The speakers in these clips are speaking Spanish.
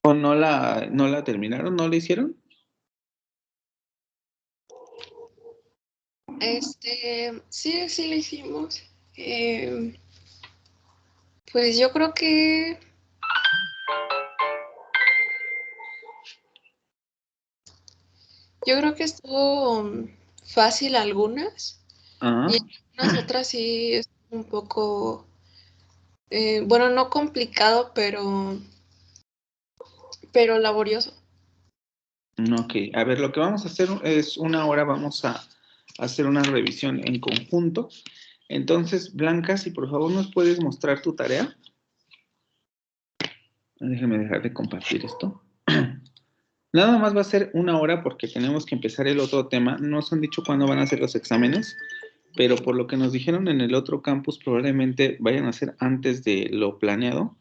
¿O no la terminaron? ¿No la hicieron? Sí lo hicimos. Pues yo creo que estuvo fácil algunas Ajá. y algunas otras sí es un poco, bueno, no complicado, pero laborioso. Ok, a ver, lo que vamos a hacer es una hora, vamos a hacer una revisión en conjunto. Entonces, Blanca, si por favor nos puedes mostrar tu tarea. Déjame dejar de compartir esto. Nada más va a ser una hora porque tenemos que empezar el otro tema. No nos han dicho cuándo van a hacer los exámenes, pero por lo que nos dijeron en el otro campus, probablemente vayan a ser antes de lo planeado.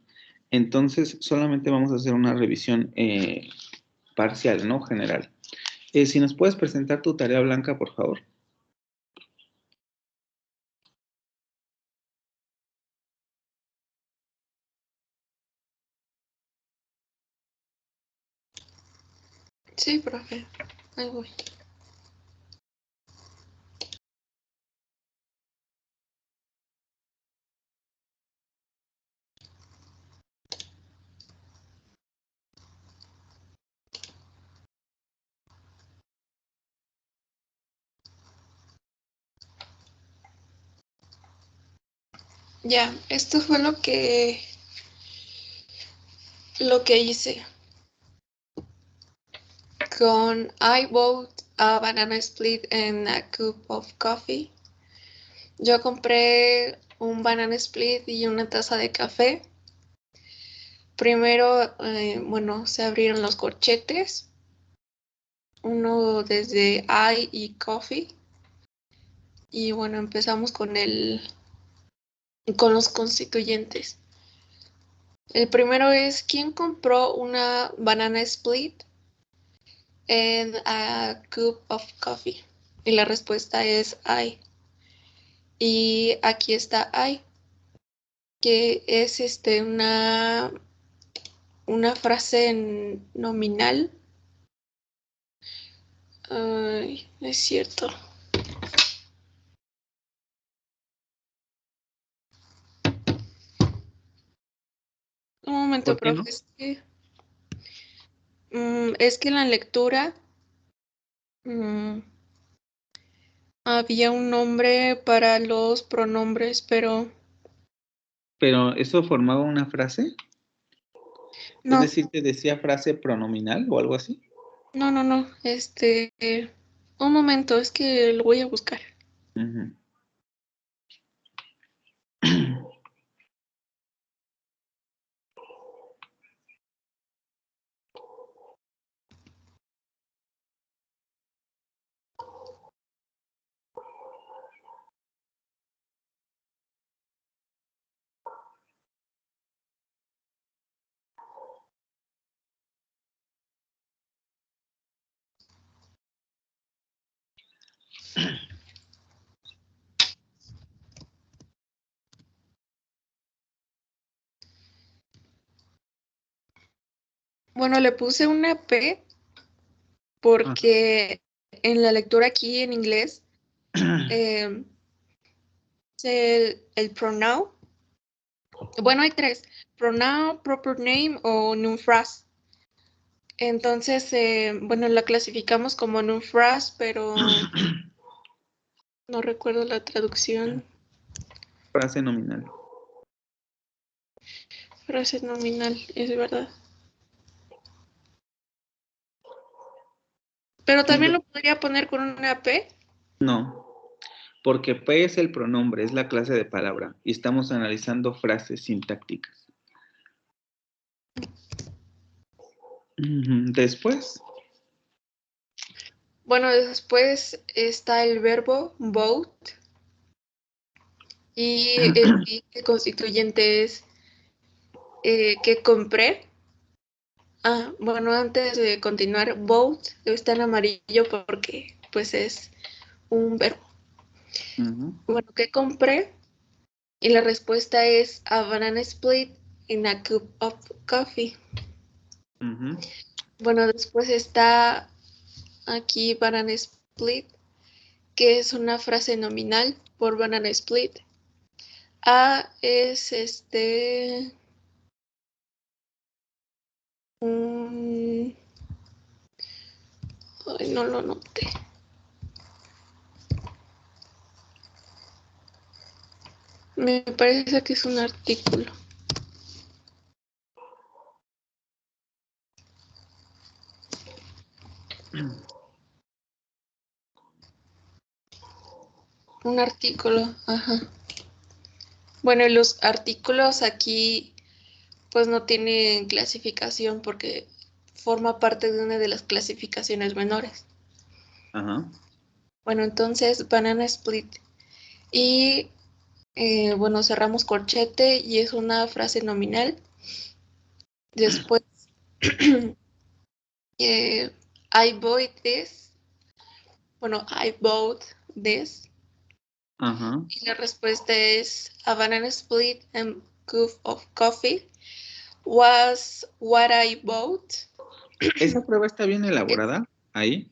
Entonces, solamente vamos a hacer una revisión parcial, ¿no? General. Si nos puedes presentar tu tarea, Blanca, por favor. Sí, profe, ahí voy. Ya, esto fue lo que hice. Con I bought a banana split and a cup of coffee. Yo compré un banana split y una taza de café. Primero, bueno, se abrieron los corchetes. Uno desde I y coffee. Y bueno, empezamos con los constituyentes. El primero es, ¿quién compró una banana split and a cup of coffee? Y la respuesta es I. Y aquí está I, que es una frase nominal. Ay, es cierto. Un momento, ¿Por qué profe. no? Es que en la lectura mm, había un nombre para los pronombres, pero Pero eso formaba una frase. Es no, decir, te decía frase pronominal o algo así. no. Un momento, es que lo voy a buscar. Ujú. Bueno, le puse una P Ah. porque en la lectura aquí en inglés eh, el pronoun. Bueno, hay tres: pronoun, proper name o noun phrase. Entonces, bueno, la clasificamos como noun phrase, pero no recuerdo la traducción. Frase nominal. Frase nominal, es verdad. Pero también lo podría poner con una P. No, porque P es el pronombre, es la clase de palabra y estamos analizando frases sintácticas. Después, Bueno, después está el verbo bought y el constituyente es que compré. Ah, bueno, antes de continuar, bought está en amarillo porque pues es un verbo. Bueno, ¿qué compré? Y la respuesta es a banana split in a cup of coffee. Ujú. Bueno, después está aquí banana split, que es una frase nominal por banana split. A es un... Ay, no lo noté. Me parece que es un artículo. Un artículo, ajá. Bueno, y los artículos aquí pues no tienen clasificación porque forma parte de una de las clasificaciones menores. Ajá. Bueno, entonces banana split. Y bueno, cerramos corchete y es una frase nominal. Después, eh, I bought this. Bueno, I bought this. Ajá. Y la respuesta es a banana split and cup of coffee was what I bought. ¿Esa prueba está bien elaborada ahí?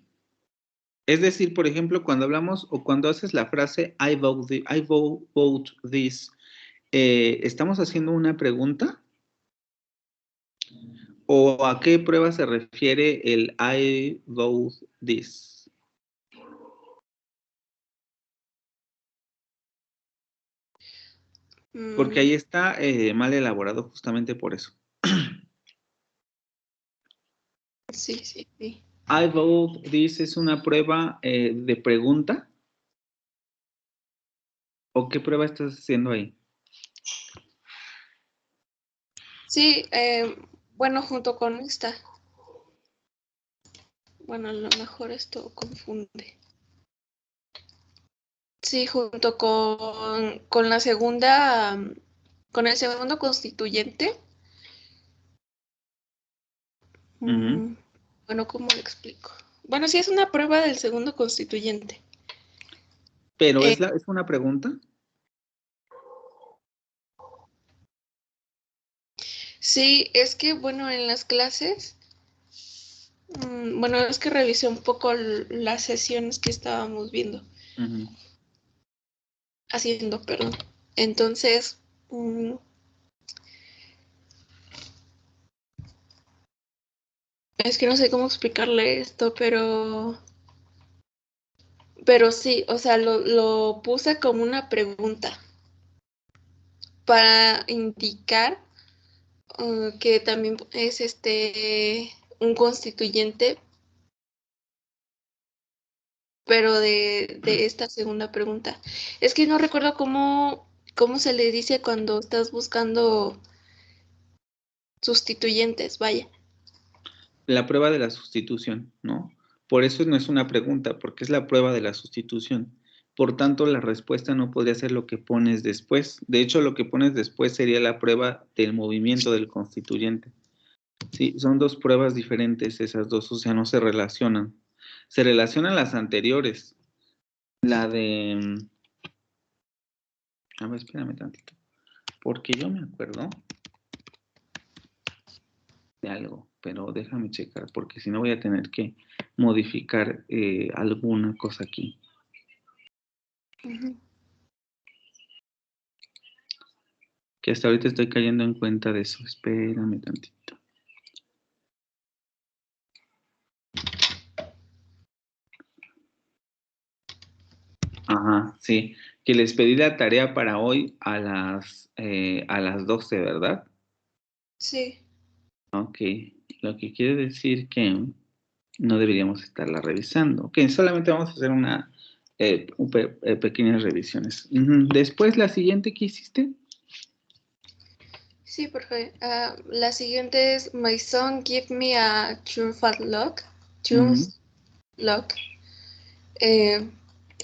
Es decir, por ejemplo, cuando hablamos o cuando haces la frase bought this, ¿estamos haciendo una pregunta? ¿O a qué prueba se refiere el I bought this? Porque ahí está mal elaborado justamente por eso. Sí, sí, sí. I bought this es una prueba de pregunta. ¿O qué prueba estás haciendo ahí? Sí, bueno, junto con esta. Bueno, a lo mejor esto confunde. Sí, junto con la segunda, con el segundo constituyente. Ujú. Bueno, ¿cómo lo explico? Bueno, sí es una prueba del segundo constituyente. Pero Eh, es una pregunta. sí, es que, bueno, en las clases, bueno, es que revisé un poco las sesiones que estábamos viendo, Ujú. haciendo, perdón. Entonces, es que no sé cómo explicarle esto, pero sí, o sea, lo puse como una pregunta para indicar que también es un constituyente, pero de esta segunda pregunta. Es que no recuerdo cómo se le dice cuando estás buscando sustituyentes, vaya. La prueba de la sustitución, ¿no? Por eso no es una pregunta, porque es la prueba de la sustitución. Por tanto, la respuesta no podría ser lo que pones después. De hecho, lo que pones después sería la prueba del movimiento del constituyente. Sí, son dos pruebas diferentes esas dos, o sea, no se relacionan. Se relacionan las anteriores. La de... A ver, espérame tantito. Porque yo me acuerdo de algo, pero déjame checar, porque si no voy a tener que modificar alguna cosa aquí. Ujú. Que hasta ahorita estoy cayendo en cuenta de eso. Espérame tantito. Ajá, sí. Que les pedí la tarea para hoy a las 12, ¿verdad? Sí. Ok. Lo que quiere decir que no deberíamos estarla revisando. Ok, solamente vamos a hacer pequeñas revisiones. Ujú. Después, la siguiente que hiciste. Sí, perfecto. La siguiente es My son give me a triumphant lock. Ujú, Triumph lock. Eh,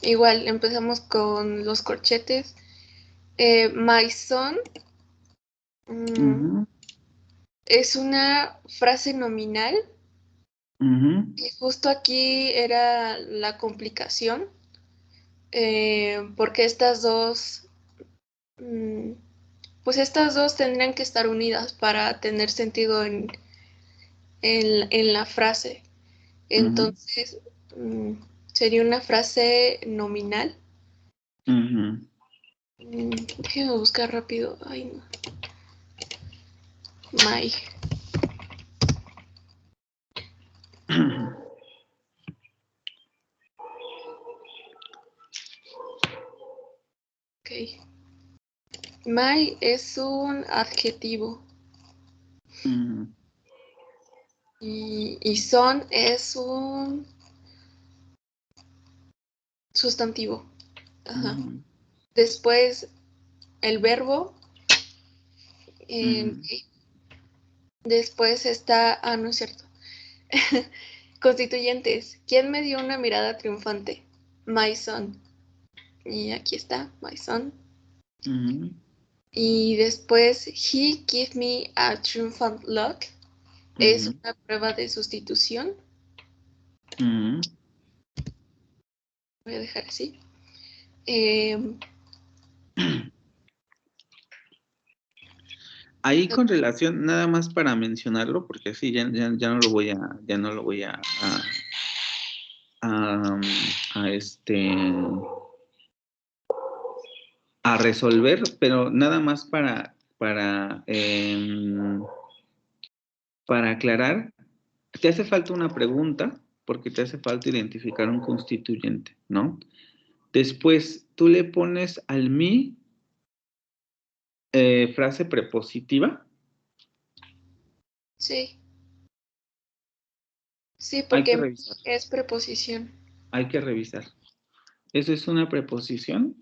igual empezamos con los corchetes. My son ujú, es una frase nominal ujú, y justo aquí era la complicación porque mm, pues estas dos tendrían que estar unidas para tener sentido en la frase. Entonces, sería una frase nominal. Déjame buscar rápido. Ay, no. My. Ok. My es un adjetivo. Y son es un sustantivo. Ajá. Después, el verbo. Después está, no es cierto. Constituyentes. ¿Quién me dio una mirada triunfante? My son. Y aquí está, my son. Y después, he gave me a triumphant look. Es una prueba de sustitución. Voy a dejar así. Ahí con relación, nada más para mencionarlo, porque así ya no lo voy a resolver, pero nada más para aclarar, te hace falta una pregunta, porque te hace falta identificar un constituyente, ¿no? Después, tú le pones al mí frase prepositiva. Sí. Sí, porque es preposición. Hay que revisar. Eso es una preposición.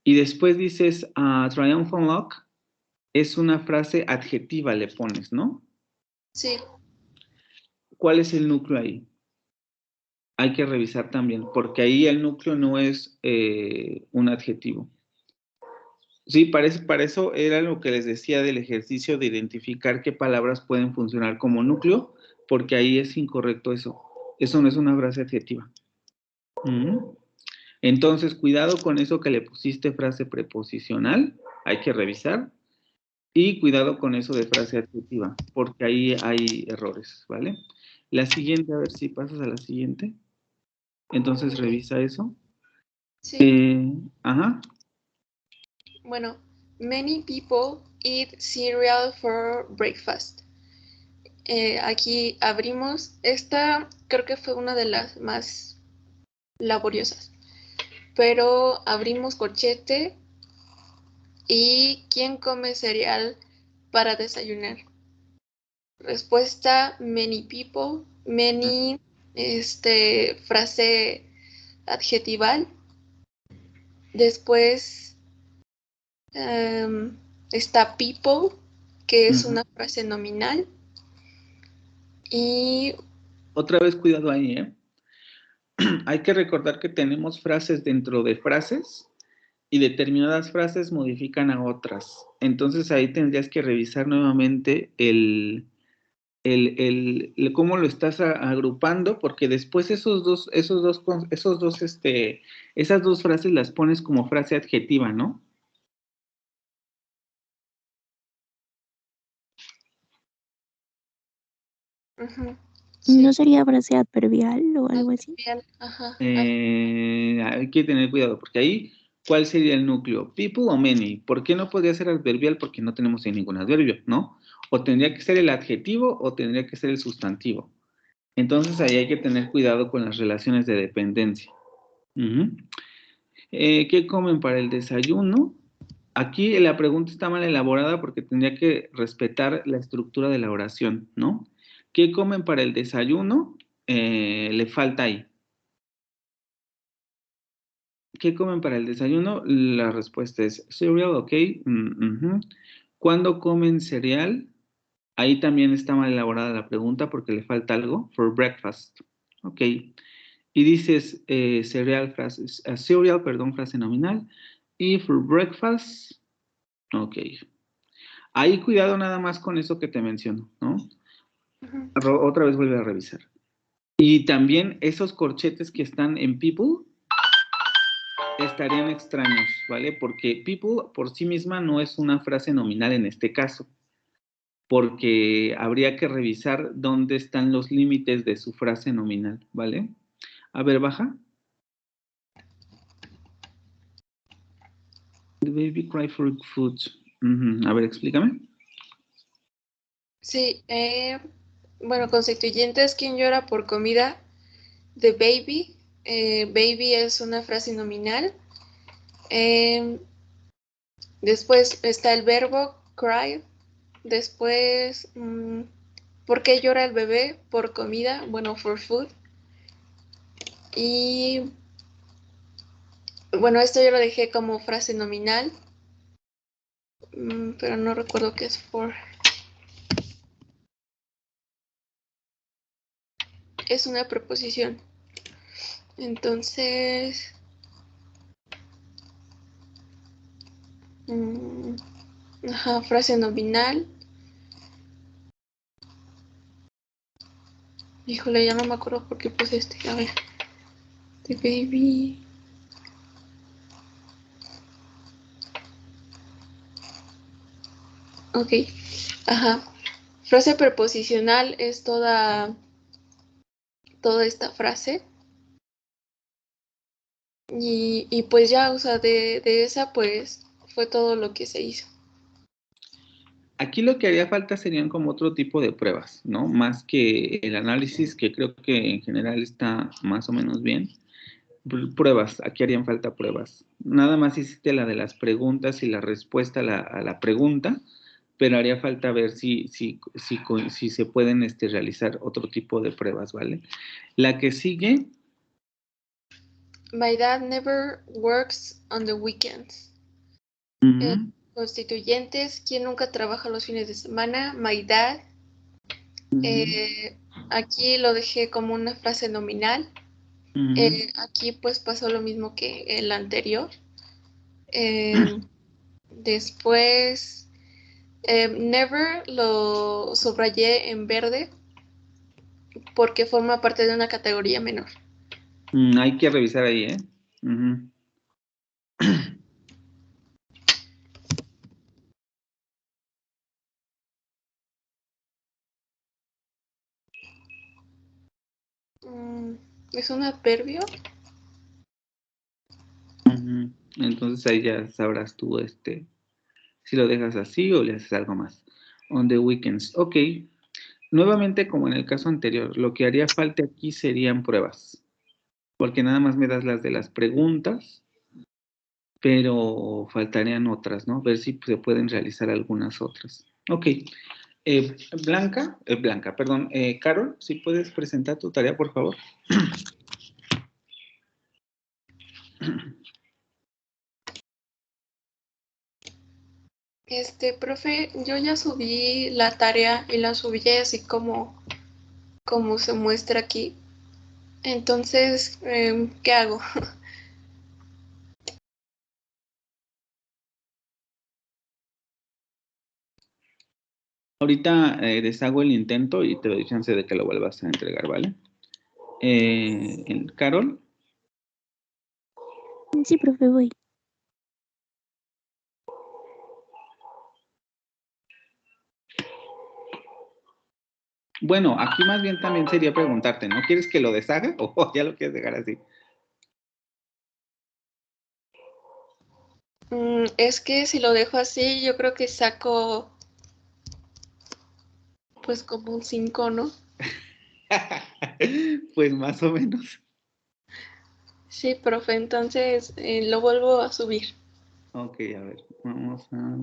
Y después dices, triumphant look, es una frase adjetiva, le pones, ¿no? Sí. ¿Cuál es el núcleo ahí? Hay que revisar también, porque ahí el núcleo no es un adjetivo. Sí, para eso era lo que les decía del ejercicio de identificar qué palabras pueden funcionar como núcleo, porque ahí es incorrecto eso. Eso no es una frase adjetiva. Entonces, cuidado con eso que le pusiste frase preposicional, hay que revisar. Y cuidado con eso de frase adjetiva, porque ahí hay errores, ¿vale? La siguiente, a ver si pasas a la siguiente. Entonces, revisa eso. Sí. Ajá. Bueno, many people eat cereal for breakfast. Aquí abrimos. Esta creo que fue una de las más laboriosas. Pero abrimos corchete. ¿Y quién come cereal para desayunar? Respuesta, many people. Many, frase adjetival. Después está people, que es una frase nominal. Y otra vez cuidado ahí, ¿eh? Hay que recordar que tenemos frases dentro de frases y determinadas frases modifican a otras. Entonces ahí tendrías que revisar nuevamente cómo lo estás agrupando, porque después esas dos frases las pones como frase adjetiva, ¿no? Sí. ¿No sería frase adverbial o algo así? Ajá. Hay que tener cuidado, porque ahí, ¿cuál sería el núcleo? People o many. ¿Por qué no podría ser adverbial? Porque no tenemos ahí ningún adverbio, ¿no? O tendría que ser el adjetivo o tendría que ser el sustantivo. Entonces ahí hay que tener cuidado con las relaciones de dependencia. ¿Qué comen para el desayuno? Aquí la pregunta está mal elaborada porque tendría que respetar la estructura de la oración, ¿no? ¿Qué comen para el desayuno? Le falta ahí. ¿Qué comen para el desayuno? La respuesta es cereal, ok. ¿Cuándo comen cereal? Ahí también está mal elaborada la pregunta porque le falta algo. For breakfast. Ok. Y dices cereal, frase nominal. Y for breakfast, ok. Ahí cuidado nada más con eso que te menciono, ¿no? Otra vez vuelve a revisar. Y también esos corchetes que están en people estarían extraños, ¿vale? Porque people por sí misma no es una frase nominal en este caso. porque habría que revisar dónde están los límites de su frase nominal, ¿vale? A ver, baja. The baby cry for food. A ver, explícame. Sí, bueno, constituyentes, ¿quién llora por comida? The baby. Baby es una frase nominal. Después está el verbo cry. Después, ¿por qué llora el bebé? Por comida, bueno, for food. Y bueno, esto yo lo dejé como frase nominal, pero no recuerdo qué es for. Es una preposición. Entonces, ajá, frase nominal. Híjole, ya no me acuerdo por qué puse este. A ver. The baby. Ok. Ajá. Frase preposicional es toda esta frase. Y pues ya, o sea, de esa pues fue todo lo que se hizo. Aquí lo que haría falta serían como otro tipo de pruebas, ¿no? Más que el análisis, que creo que en general está más o menos bien. Pruebas, aquí harían falta pruebas. Nada más hiciste la de las preguntas y la respuesta a la pregunta, pero haría falta ver si se pueden realizar otro tipo de pruebas, ¿vale? La que sigue. My dad never works on the weekends. Constituyentes, ¿quién nunca trabaja los fines de semana? My dad. Aquí lo dejé como una frase nominal. Aquí pues pasó lo mismo que el anterior. Después, never lo subrayé en verde porque forma parte de una categoría menor. Hay que revisar ahí, ¿eh? ¿Es un adverbio? Entonces ahí ya sabrás tú si lo dejas así o le haces algo más. On the weekends. Ok. Nuevamente, como en el caso anterior, lo que haría falta aquí serían pruebas. Porque nada más me das las de las preguntas, pero faltarían otras, ¿no? Ver si se pueden realizar algunas otras. Ok. Carol, si puedes presentar tu tarea, por favor. Profe, yo ya subí la tarea y la subí así como se muestra aquí. Entonces, ¿qué hago? Ahorita deshago el intento y te doy chance de que lo vuelvas a entregar, ¿vale? Carol. Sí, profe, voy. Bueno, aquí más bien también sería preguntarte, ¿no? ¿Quieres que lo deshaga o ya lo quieres dejar así? Es que si lo dejo así, yo creo que saco pues como un 5, ¿no? Pues más o menos. Sí, profe, entonces lo vuelvo a subir. Ok, a ver, vamos a...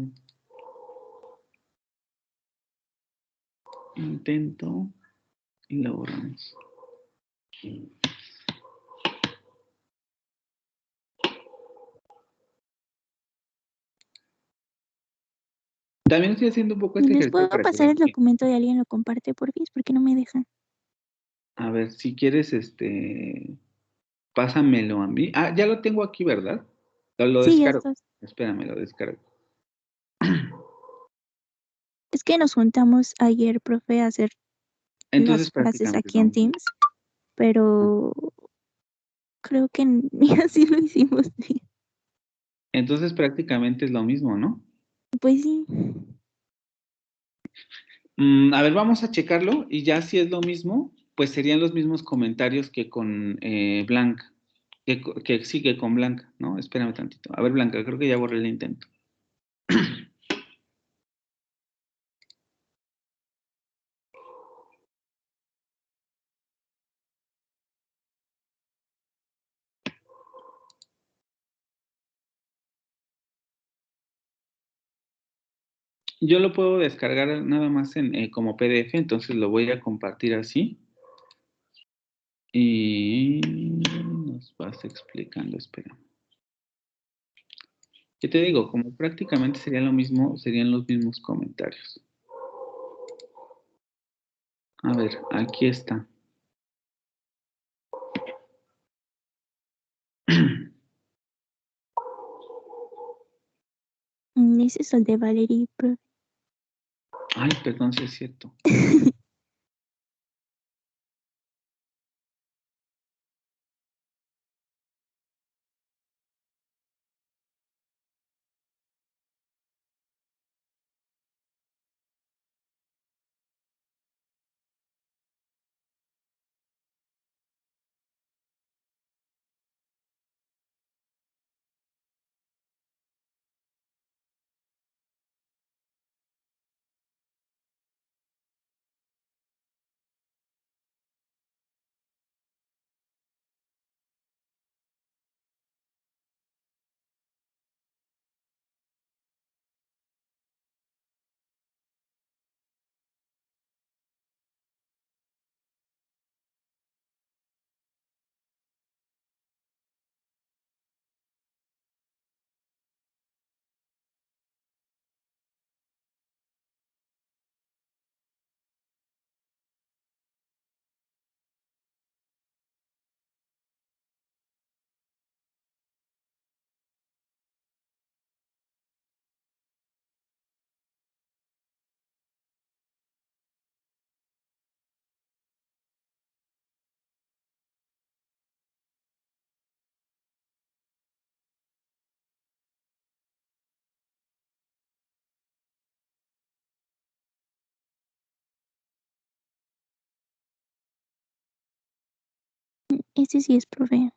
Intento y lo borramos. También estoy haciendo un poco este ¿Les ejercicio puedo para que pasar el vean. documento y alguien lo comparte, por fin? Porque no me dejan. A ver, si quieres, pásamelo a mí. Ah, ya lo tengo aquí, ¿verdad? Lo Sí, ya descargo. estás. Espérame, lo descargo. Es que nos juntamos ayer, profe, a hacer las Entonces frases prácticamente es aquí lo en mismo. Teams, pero creo que ni así lo hicimos bien. Entonces prácticamente es lo mismo, ¿no? Pues sí. A ver, vamos a checarlo y ya si es lo mismo, pues serían los mismos comentarios que con Blanca, que sí, que con Blanca, ¿no? Espérame tantito. A ver, Blanca, creo que ya borré el intento. Yo lo puedo descargar nada más en, como PDF, entonces lo voy a compartir así. Y nos vas explicando, espera. ¿Qué te digo? Como prácticamente sería lo mismo, serían los mismos comentarios. A ver, aquí está. Ese es el de Valerie, profe. Ay, perdón, sí es cierto. Ese sí es, profe.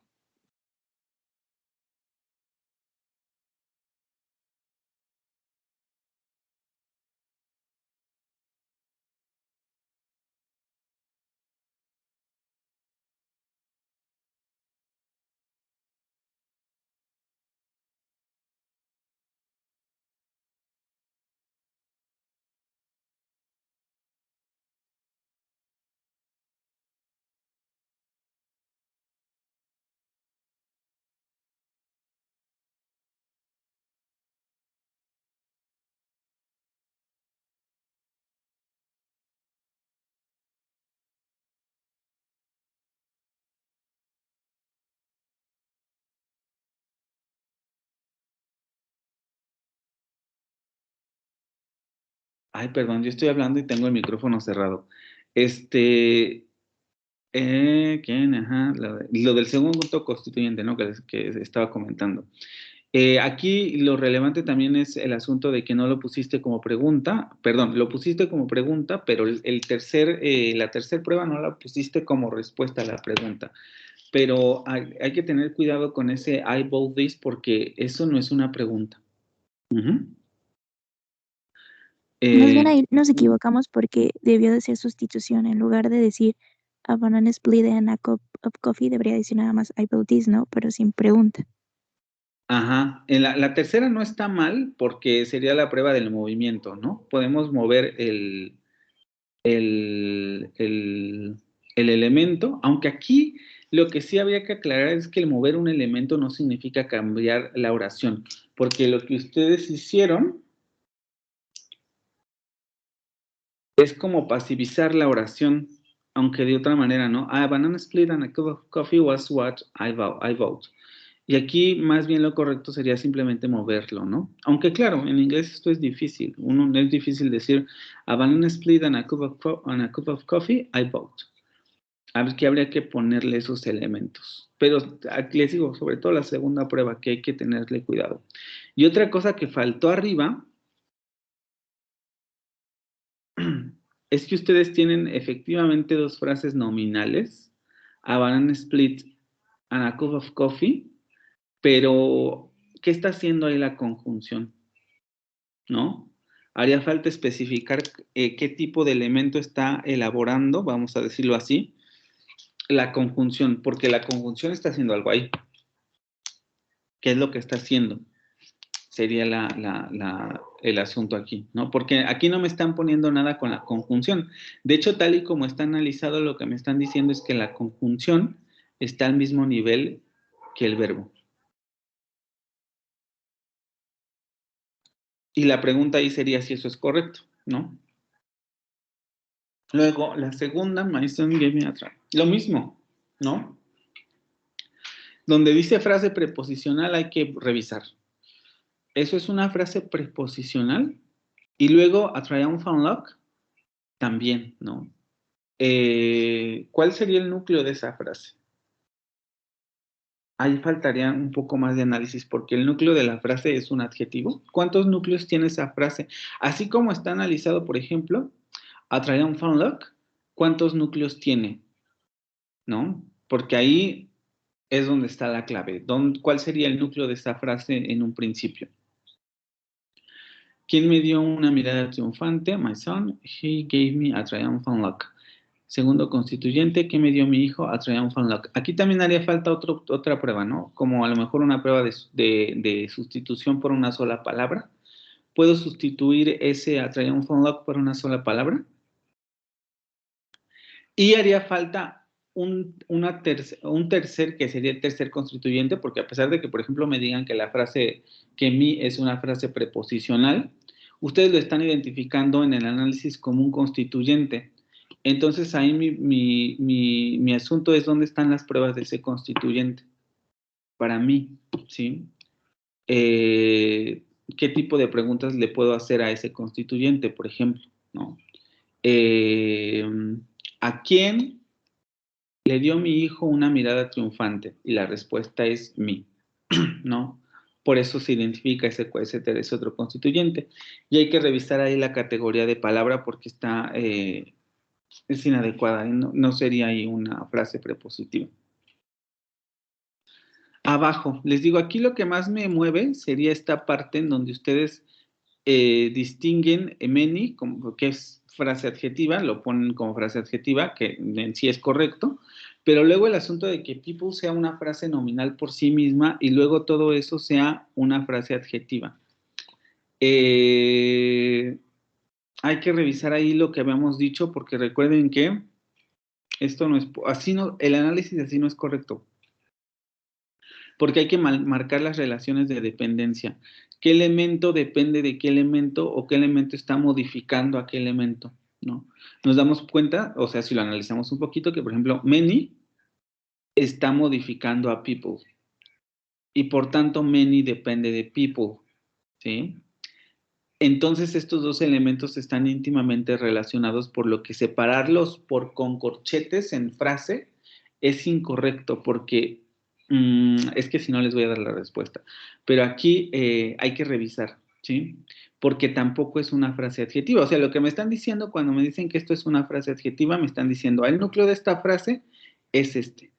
Ay, perdón, yo estoy hablando y tengo el micrófono cerrado. ¿Quién? Ajá, lo del segundo constituyente, ¿no? Que estaba comentando. Aquí lo relevante también es el asunto de que no lo pusiste como pregunta, perdón, lo pusiste como pregunta, pero la tercera prueba no la pusiste como respuesta a la pregunta. Pero hay que tener cuidado con ese I vote this porque eso no es una pregunta. Ujú. Más bien Eh, ahí nos equivocamos porque debió de ser sustitución. En lugar de decir a banana split and a cup of coffee, debería decir nada más I vote this, ¿no? Pero sin pregunta. Ajá, la tercera no está mal porque sería la prueba del movimiento, ¿no? Podemos mover el, el- el elemento, aunque aquí lo que sí habría que aclarar es que el mover un elemento no significa cambiar la oración, porque lo que ustedes hicieron es como pasivizar la oración, aunque de otra manera, ¿no? A banana split and a cup of coffee was what I vote. Y aquí más bien lo correcto sería simplemente moverlo, ¿no? Aunque claro, en inglés esto es difícil. Es difícil decir a banana split and a cup of coffee, I vote. A ver, que habría que ponerle esos elementos. Pero les digo, sobre todo la segunda prueba, que hay que tenerle cuidado. Y otra cosa que faltó arriba es que ustedes tienen efectivamente dos frases nominales, a banana split and a cup of coffee, pero ¿qué está haciendo ahí la conjunción? ¿No? Haría falta especificar qué tipo de elemento está elaborando, vamos a decirlo así, la conjunción, porque la conjunción está haciendo algo ahí. ¿Qué es lo que está haciendo? Sería el asunto aquí, ¿no? Porque aquí no me están poniendo nada con la conjunción. De hecho, tal y como está analizado, lo que me están diciendo es que la conjunción está al mismo nivel que el verbo. Y la pregunta ahí sería si eso es correcto, ¿no? Luego, la segunda, my son gave me a try. Lo mismo, ¿no? Donde dice frase preposicional hay que revisar. Eso es una frase preposicional. Y luego, a triumphant lock, también, ¿no? ¿Cuál sería el núcleo de esa frase? Ahí faltaría un poco más de análisis porque el núcleo de la frase es un adjetivo. ¿Cuántos núcleos tiene esa frase? Así como está analizado, por ejemplo, a triumphant lock, ¿cuántos núcleos tiene? ¿No? Porque ahí es donde está la clave. ¿Cuál sería el núcleo de esa frase en un principio? ¿Quién me dio una mirada triunfante? My son, he gave me a triumphant look. Segundo constituyente, ¿qué me dio mi hijo? A triumphant look. Aquí también haría falta otra prueba, ¿no? Como a lo mejor una prueba de sustitución por una sola palabra. ¿Puedo sustituir ese a triumphant look por una sola palabra? Y haría falta un tercer, que sería el tercer constituyente, porque a pesar de que, por ejemplo, me digan que la frase que mi es una frase preposicional, ustedes lo están identificando en el análisis como un constituyente. Entonces, ahí mi asunto es dónde están las pruebas de ese constituyente. Para mí, ¿sí? ¿Qué tipo de preguntas le puedo hacer a ese constituyente, por ejemplo? ¿No? ¿A quién le dio mi hijo una mirada triunfante? Y la respuesta es mí, ¿no? Por eso se identifica ese otro constituyente. Y hay que revisar ahí la categoría de palabra porque es inadecuada, no sería ahí una frase prepositiva. Abajo, les digo, aquí lo que más me mueve sería esta parte en donde ustedes distinguen many, que es frase adjetiva, lo ponen como frase adjetiva, que en sí es correcto, pero luego el asunto de que people sea una frase nominal por sí misma y luego todo eso sea una frase adjetiva. Hay que revisar ahí lo que habíamos dicho porque recuerden que esto no es, así no, el análisis así no es correcto. Porque hay que marcar las relaciones de dependencia. ¿Qué elemento depende de qué elemento o qué elemento está modificando a qué elemento? ¿No? Nos damos cuenta, o sea, si lo analizamos un poquito, que por ejemplo, many está modificando a people. Y por tanto, many depende de people. ¿Sí? Entonces, estos dos elementos están íntimamente relacionados, por lo que separarlos con corchetes en frase es incorrecto, porque es que si no les voy a dar la respuesta. Pero aquí hay que revisar, ¿sí? Porque tampoco es una frase adjetiva. O sea, lo que me están diciendo cuando me dicen que esto es una frase adjetiva, me están diciendo, el núcleo de esta frase es este.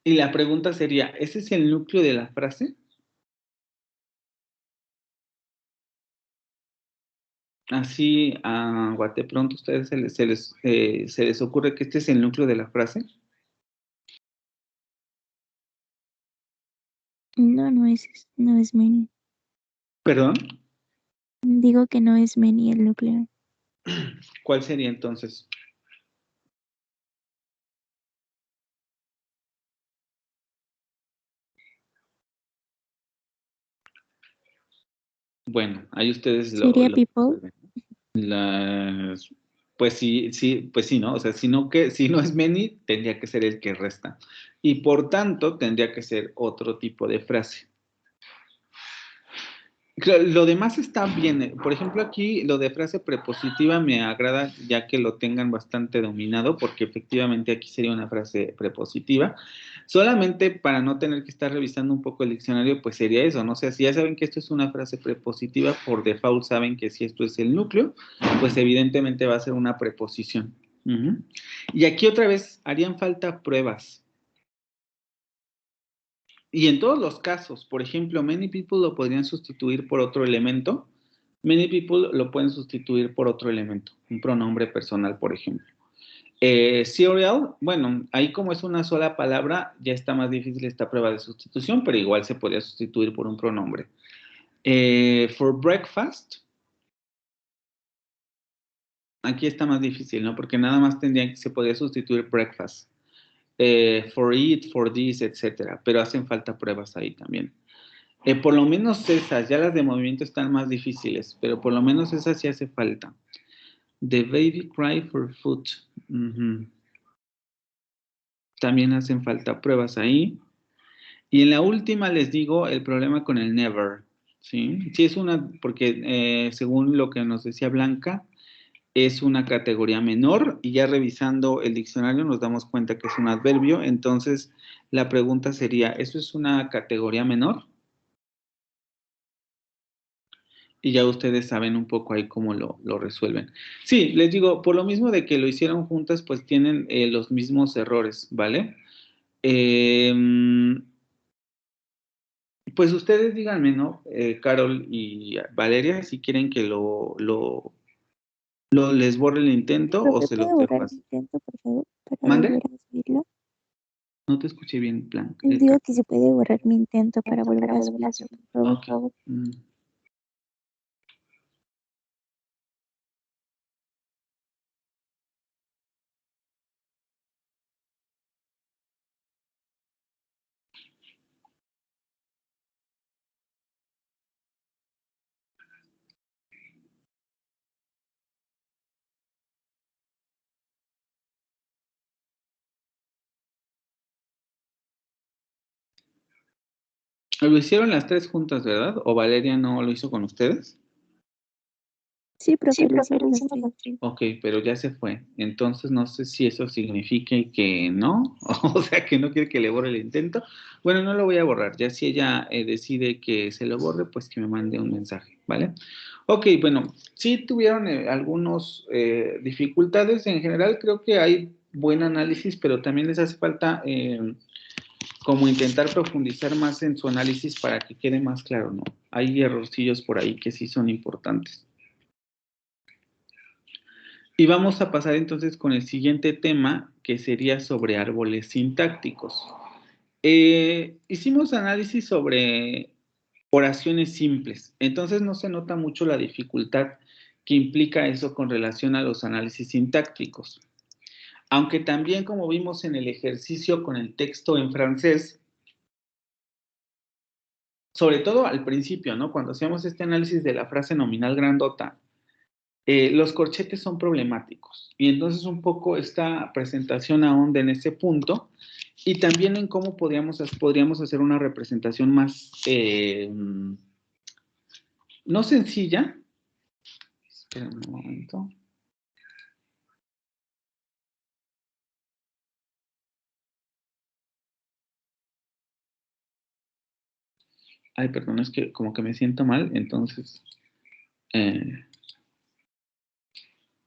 Y la pregunta sería, ¿ese es el núcleo de la frase? Así, a guate pronto, ¿a ustedes se les ocurre que este es el núcleo de la frase? No, no es many. ¿Perdón? Digo que no es many el núcleo. ¿Cuál sería entonces? Bueno, ahí ustedes ¿Sería people? pues sí, ¿no? O sea, si no es many, tendría que ser el que resta. Y por tanto, tendría que ser otro tipo de frase. Lo demás está bien. Por ejemplo, aquí lo de frase prepositiva me agrada ya que lo tengan bastante dominado, porque efectivamente aquí sería una frase prepositiva. Solamente para no tener que estar revisando un poco el diccionario, pues sería eso, ¿no? O sea, si ya saben que esto es una frase prepositiva, por default saben que si esto es el núcleo, pues evidentemente va a ser una preposición. Ujú. Y aquí otra vez harían falta pruebas. Y en todos los casos, por ejemplo, many people lo podrían sustituir por otro elemento. Many people lo pueden sustituir por otro elemento, un pronombre personal, por ejemplo. Cereal, bueno, ahí como es una sola palabra, ya está más difícil esta prueba de sustitución, pero igual se podría sustituir por un pronombre. For breakfast, aquí está más difícil, ¿no? Porque nada más se podría sustituir breakfast. For it, for this, etcétera. Pero hacen falta pruebas ahí también. Por lo menos esas, ya las de movimiento están más difíciles, pero por lo menos esas sí hace falta. The baby cry for food. Uh-huh. También hacen falta pruebas ahí. Y en la última les digo el problema con el never. Sí, sí es una, porque según lo que nos decía Blanca, es una categoría menor y ya revisando el diccionario nos damos cuenta que es un adverbio. Entonces la pregunta sería, ¿eso es una categoría menor? Y ya ustedes saben un poco ahí cómo lo resuelven. Sí, les digo, por lo mismo de que lo hicieron juntas, pues tienen los mismos errores, ¿vale? Eh, pues ustedes díganme, ¿no? Carol y Valeria, si quieren que les borre el intento o Profe, se ¿puede los dejo borrar mi así. intento, por favor, para volver ¿Mande? a subirlo? No te escuché bien, Blanca. Digo que si puede borrar mi intento para volver a subirlo, por Ok. favor. Lo hicieron las tres juntas, ¿verdad? ¿O Valeria no lo hizo con ustedes? Sí, profe, lo hicieron los tres. Ok, pero ya se fue. Entonces no sé si eso signifique que no, o sea, que no quiere que le borre el intento. Bueno, no lo voy a borrar. Ya si ella decide que se lo borre, pues que me mande un mensaje, ¿vale? Ok, bueno, sí tuvieron algunas dificultades. En general creo que hay buen análisis, pero también les hace falta como intentar profundizar más en su análisis para que quede más claro, ¿no? Hay errorcillos por ahí que sí son importantes. Y vamos a pasar entonces con el siguiente tema, que sería sobre árboles sintácticos. Hicimos análisis sobre oraciones simples, entonces no se nota mucho la dificultad que implica eso con relación a los análisis sintácticos. Aunque también, como vimos en el ejercicio con el texto en francés, sobre todo al principio, ¿no? Cuando hacíamos este análisis de la frase nominal grandota, los corchetes son problemáticos y entonces un poco esta presentación ahonda en ese punto y también en cómo podríamos hacer una representación más, no sencilla. Esperen un momento. Ay, perdón, es que como que me siento mal, entonces...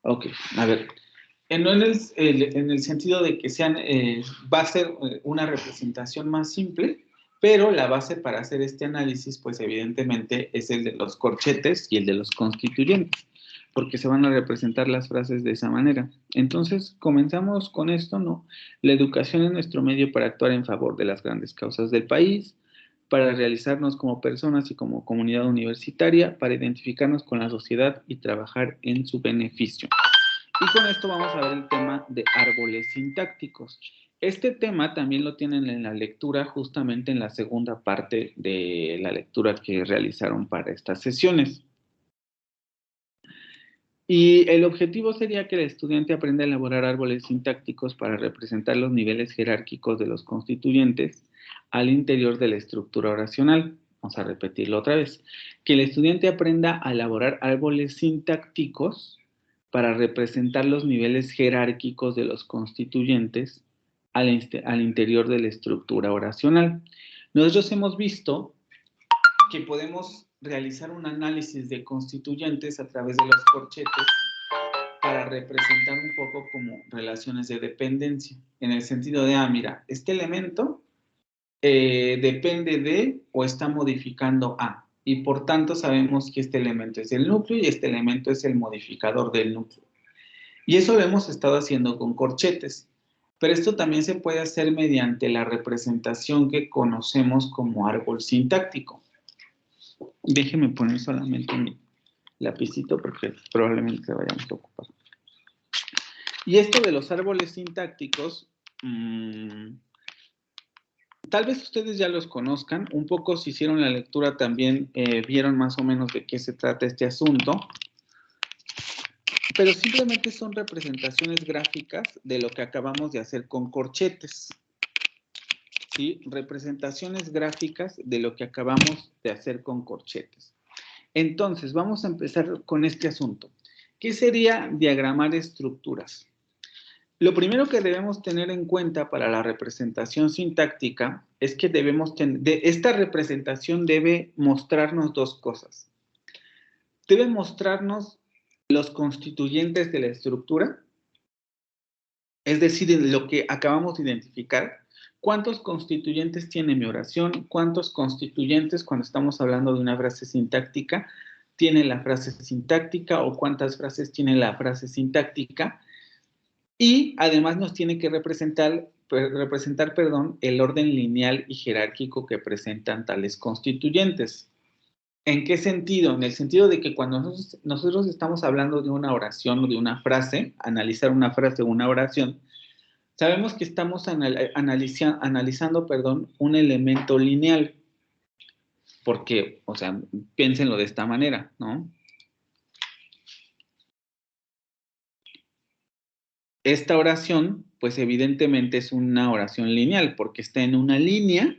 ok, a ver. No en el sentido de que va a ser una representación más simple, pero la base para hacer este análisis, pues evidentemente es el de los corchetes y el de los constituyentes, porque se van a representar las frases de esa manera. Entonces, comenzamos con esto, ¿no? La educación es nuestro medio para actuar en favor de las grandes causas del país, para realizarnos como personas y como comunidad universitaria, para identificarnos con la sociedad y trabajar en su beneficio. Y con esto vamos a ver el tema de árboles sintácticos. Este tema también lo tienen en la lectura, justamente en la segunda parte de la lectura que realizaron para estas sesiones. Y el objetivo sería que el estudiante aprenda a elaborar árboles sintácticos para representar los niveles jerárquicos de los constituyentes al interior de la estructura oracional. Vamos a repetirlo otra vez. Que el estudiante aprenda a elaborar árboles sintácticos para representar los niveles jerárquicos de los constituyentes al interior de la estructura oracional. Nosotros hemos visto que podemos realizar un análisis de constituyentes a través de los corchetes para representar un poco como relaciones de dependencia, en el sentido de, mira, este elemento depende de o está modificando a, y por tanto sabemos que este elemento es el núcleo y este elemento es el modificador del núcleo. Y eso lo hemos estado haciendo con corchetes, pero esto también se puede hacer mediante la representación que conocemos como árbol sintáctico. Déjeme poner solamente mi lapicito porque probablemente vayamos a ocupar. Y esto de los árboles sintácticos, tal vez ustedes ya los conozcan, un poco si hicieron la lectura también vieron más o menos de qué se trata este asunto, pero simplemente son representaciones gráficas de lo que acabamos de hacer con corchetes. ¿Sí? Representaciones gráficas de lo que acabamos de hacer con corchetes. Entonces, vamos a empezar con este asunto. ¿Qué sería diagramar estructuras? Lo primero que debemos tener en cuenta para la representación sintáctica es que esta representación debe mostrarnos dos cosas. Debe mostrarnos los constituyentes de la estructura, es decir, lo que acabamos de identificar. ¿Cuántos constituyentes tiene mi oración? ¿Cuántos constituyentes, cuando estamos hablando de una frase sintáctica, tiene la frase sintáctica o cuántas frases tiene la frase sintáctica? Y además nos tiene que representar el orden lineal y jerárquico que presentan tales constituyentes. ¿En qué sentido? En el sentido de que cuando nosotros estamos hablando de una oración o de una frase, analizar una frase o una oración, sabemos que estamos analizando un elemento lineal. Porque, o sea, piénsenlo de esta manera, ¿no? Esta oración, pues evidentemente es una oración lineal, porque está en una línea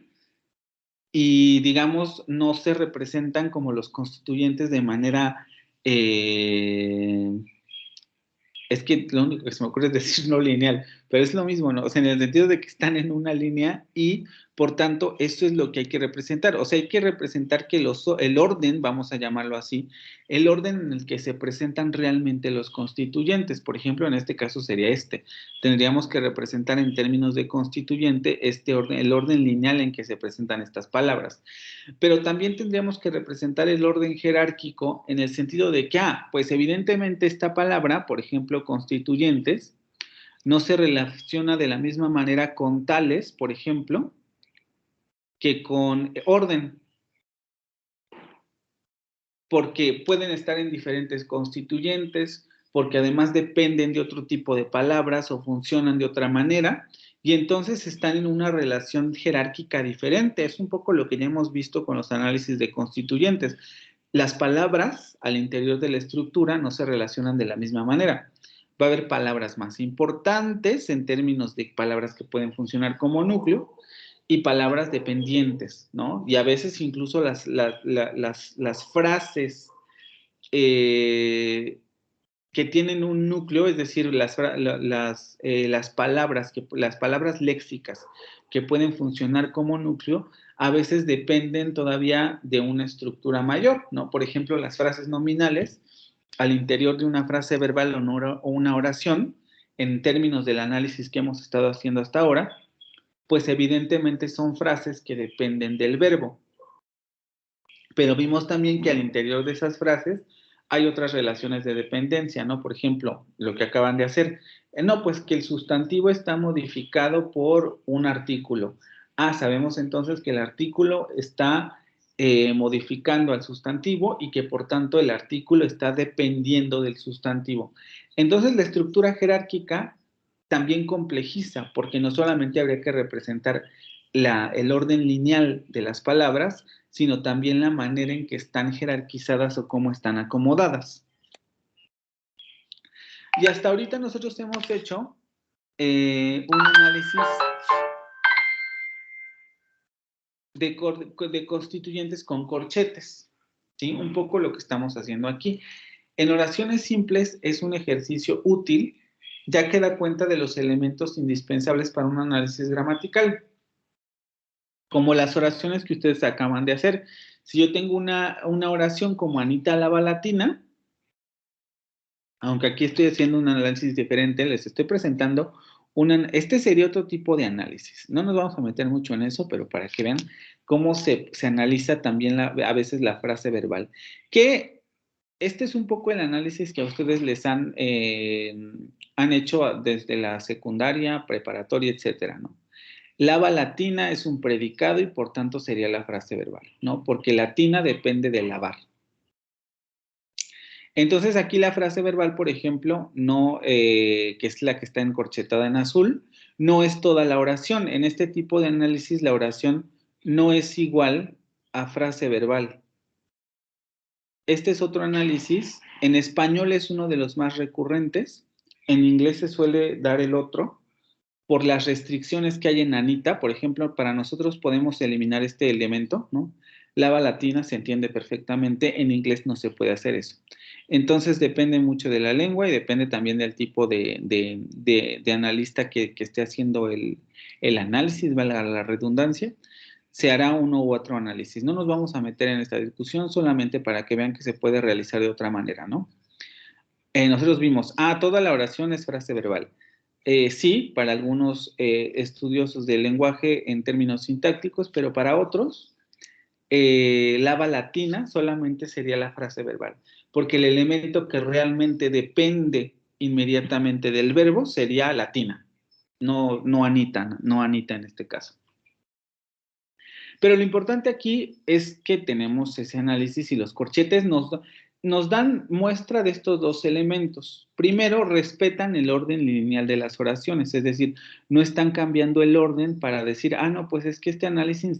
y, digamos, no se representan como los constituyentes de manera... es que lo único que se me ocurre es decir no lineal, pero es lo mismo, ¿no? O sea, en el sentido de que están en una línea y, por tanto, eso es lo que hay que representar. O sea, hay que representar que el orden, vamos a llamarlo así, el orden en el que se presentan realmente los constituyentes. Por ejemplo, en este caso sería este. Tendríamos que representar en términos de constituyente este orden, el orden lineal en que se presentan estas palabras. Pero también tendríamos que representar el orden jerárquico en el sentido de que, pues evidentemente esta palabra, por ejemplo, constituyentes, no se relaciona de la misma manera con tales, por ejemplo, que con orden, porque pueden estar en diferentes constituyentes, porque además dependen de otro tipo de palabras o funcionan de otra manera, y entonces están en una relación jerárquica diferente. Es un poco lo que ya hemos visto con los análisis de constituyentes. Las palabras al interior de la estructura no se relacionan de la misma manera. Va a haber palabras más importantes en términos de palabras que pueden funcionar como núcleo y palabras dependientes, ¿no? Y a veces incluso las frases que tienen un núcleo, es decir, las palabras léxicas que pueden funcionar como núcleo, a veces dependen todavía de una estructura mayor, ¿no? Por ejemplo, las frases nominales, al interior de una frase verbal o una oración, en términos del análisis que hemos estado haciendo hasta ahora, pues evidentemente son frases que dependen del verbo. Pero vimos también que al interior de esas frases hay otras relaciones de dependencia, ¿no? Por ejemplo, lo que acaban de hacer. No, pues que el sustantivo está modificado por un artículo. Sabemos entonces que el artículo está modificando al sustantivo y que por tanto el artículo está dependiendo del sustantivo. Entonces la estructura jerárquica también complejiza, porque no solamente habría que representar el orden lineal de las palabras, sino también la manera en que están jerarquizadas o cómo están acomodadas. Y hasta ahorita nosotros hemos hecho un análisis de constituyentes con corchetes, ¿sí? Un poco lo que estamos haciendo aquí. En oraciones simples es un ejercicio útil, ya que da cuenta de los elementos indispensables para un análisis gramatical, como las oraciones que ustedes acaban de hacer. Si yo tengo una oración como Anita lava la tina, aunque aquí estoy haciendo un análisis diferente, les estoy presentando este sería otro tipo de análisis. No nos vamos a meter mucho en eso, pero para que vean cómo se analiza también a veces la frase verbal. Que este es un poco el análisis que a ustedes les han hecho desde la secundaria, preparatoria, etcétera, ¿no? Lava latina es un predicado y por tanto sería la frase verbal, ¿no? Porque latina depende de lavar. Entonces aquí la frase verbal, por ejemplo, no, que es la que está encorchetada en azul, no es toda la oración. En este tipo de análisis la oración no es igual a frase verbal. Este es otro análisis. En español es uno de los más recurrentes. En inglés se suele dar el otro por las restricciones que hay en Anita. Por ejemplo, para nosotros podemos eliminar este elemento, ¿no? Lava latina se entiende perfectamente. En inglés no se puede hacer eso. Entonces depende mucho de la lengua y depende también del tipo de analista que esté haciendo el análisis, valga la redundancia. Se hará uno u otro análisis. No nos vamos a meter en esta discusión solamente para que vean que se puede realizar de otra manera, ¿no? Nosotros vimos, toda la oración es frase verbal. Sí, para algunos estudiosos del lenguaje en términos sintácticos, pero para otros, lava latina solamente sería la frase verbal, porque el elemento que realmente depende inmediatamente del verbo sería latina, no Anita en este caso. Pero lo importante aquí es que tenemos ese análisis y los corchetes nos dan muestra de estos dos elementos. Primero, respetan el orden lineal de las oraciones, es decir, no están cambiando el orden para decir, no, pues es que este análisis,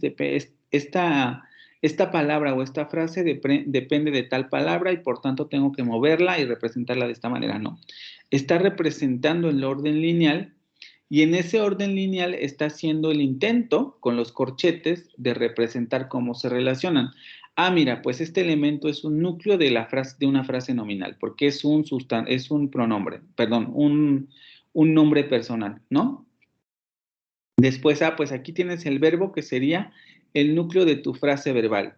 esta palabra o esta frase depende de tal palabra y por tanto tengo que moverla y representarla de esta manera. No, está representando el orden lineal. Y en ese orden lineal está haciendo el intento con los corchetes de representar cómo se relacionan. Mira, pues este elemento es un núcleo de una frase nominal, porque es un pronombre, perdón, un nombre personal, ¿no? Después, pues aquí tienes el verbo que sería el núcleo de tu frase verbal.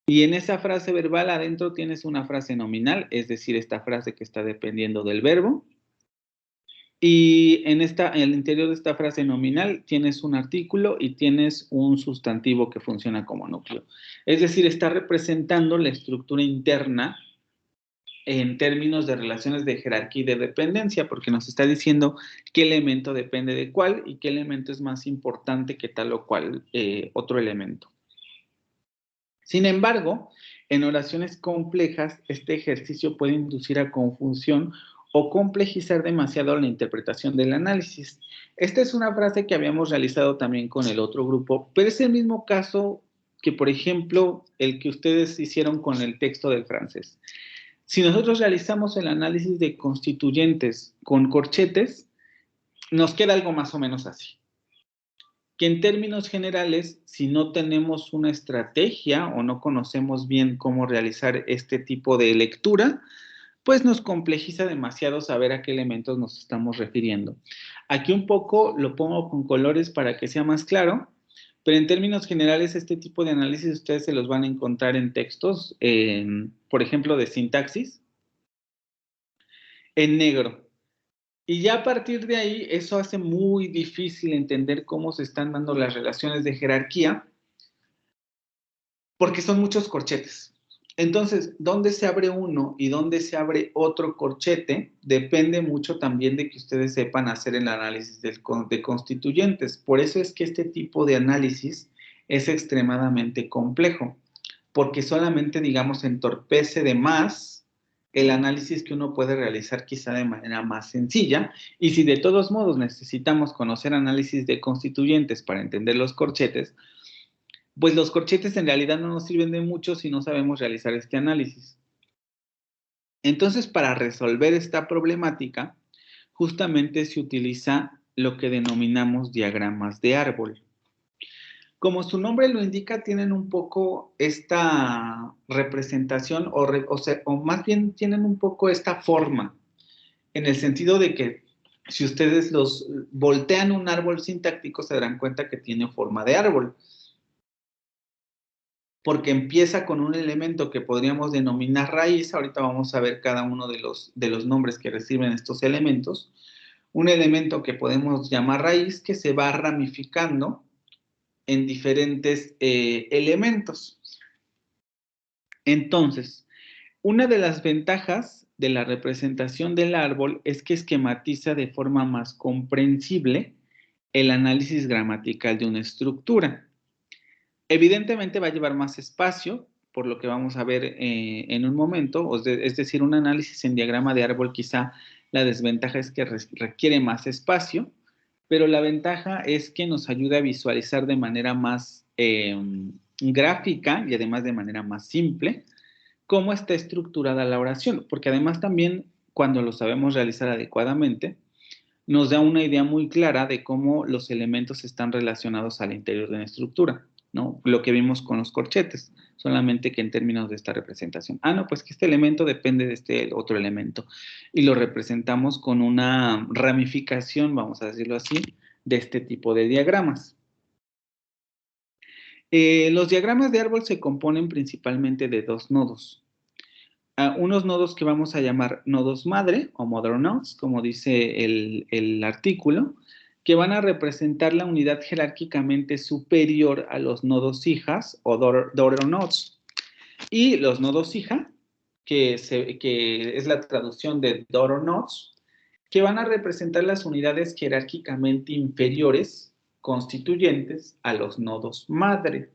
Y en esa frase verbal adentro tienes una frase nominal, es decir, esta frase que está dependiendo del verbo. Y en el interior de esta frase nominal tienes un artículo y tienes un sustantivo que funciona como núcleo. Es decir, está representando la estructura interna en términos de relaciones de jerarquía y de dependencia, porque nos está diciendo qué elemento depende de cuál y qué elemento es más importante que tal o cual otro elemento. Sin embargo, en oraciones complejas, este ejercicio puede inducir a confusión o complejizar demasiado la interpretación del análisis. Esta es una frase que habíamos realizado también con el otro grupo, pero es el mismo caso que, por ejemplo, el que ustedes hicieron con el texto del francés. Si nosotros realizamos el análisis de constituyentes con corchetes, nos queda algo más o menos así. Que en términos generales, si no tenemos una estrategia o no conocemos bien cómo realizar este tipo de lectura, pues nos complejiza demasiado saber a qué elementos nos estamos refiriendo. Aquí un poco lo pongo con colores para que sea más claro, pero en términos generales este tipo de análisis ustedes se los van a encontrar en textos, por ejemplo, de sintaxis, en negro. Y ya a partir de ahí, eso hace muy difícil entender cómo se están dando las relaciones de jerarquía, porque son muchos corchetes. Entonces, dónde se abre uno y dónde se abre otro corchete depende mucho también de que ustedes sepan hacer el análisis de constituyentes. Por eso es que este tipo de análisis es extremadamente complejo, porque solamente, digamos, entorpece de más el análisis que uno puede realizar quizá de manera más sencilla. Y si de todos modos necesitamos conocer análisis de constituyentes para entender los corchetes, pues los corchetes en realidad no nos sirven de mucho si no sabemos realizar este análisis. Entonces, para resolver esta problemática, justamente se utiliza lo que denominamos diagramas de árbol. Como su nombre lo indica, tienen un poco esta representación o más bien tienen un poco esta forma, en el sentido de que si ustedes los voltean un árbol sintáctico se darán cuenta que tiene forma de árbol, porque empieza con un elemento que podríamos denominar raíz. Ahorita vamos a ver cada uno de los nombres que reciben estos elementos. Un elemento que podemos llamar raíz que se va ramificando en diferentes elementos. Entonces, una de las ventajas de la representación del árbol es que esquematiza de forma más comprensible el análisis gramatical de una estructura. Evidentemente va a llevar más espacio, por lo que vamos a ver en un momento, es decir, un análisis en diagrama de árbol quizá la desventaja es que requiere más espacio, pero la ventaja es que nos ayuda a visualizar de manera más gráfica y además de manera más simple cómo está estructurada la oración, porque además también cuando lo sabemos realizar adecuadamente, nos da una idea muy clara de cómo los elementos están relacionados al interior de una estructura, ¿no? Lo que vimos con los corchetes, solamente que en términos de esta representación. Ah, no, pues que este elemento depende de este otro elemento y lo representamos con una ramificación, vamos a decirlo así, de este tipo de diagramas. Los diagramas de árbol se componen principalmente de dos nodos. Unos nodos que vamos a llamar nodos madre o mother nodes, como dice el artículo, que van a representar la unidad jerárquicamente superior a los nodos hijas o daughter nodes. Y los nodos hija, que es la traducción de daughter nodes, que van a representar las unidades jerárquicamente inferiores constituyentes a los nodos madre.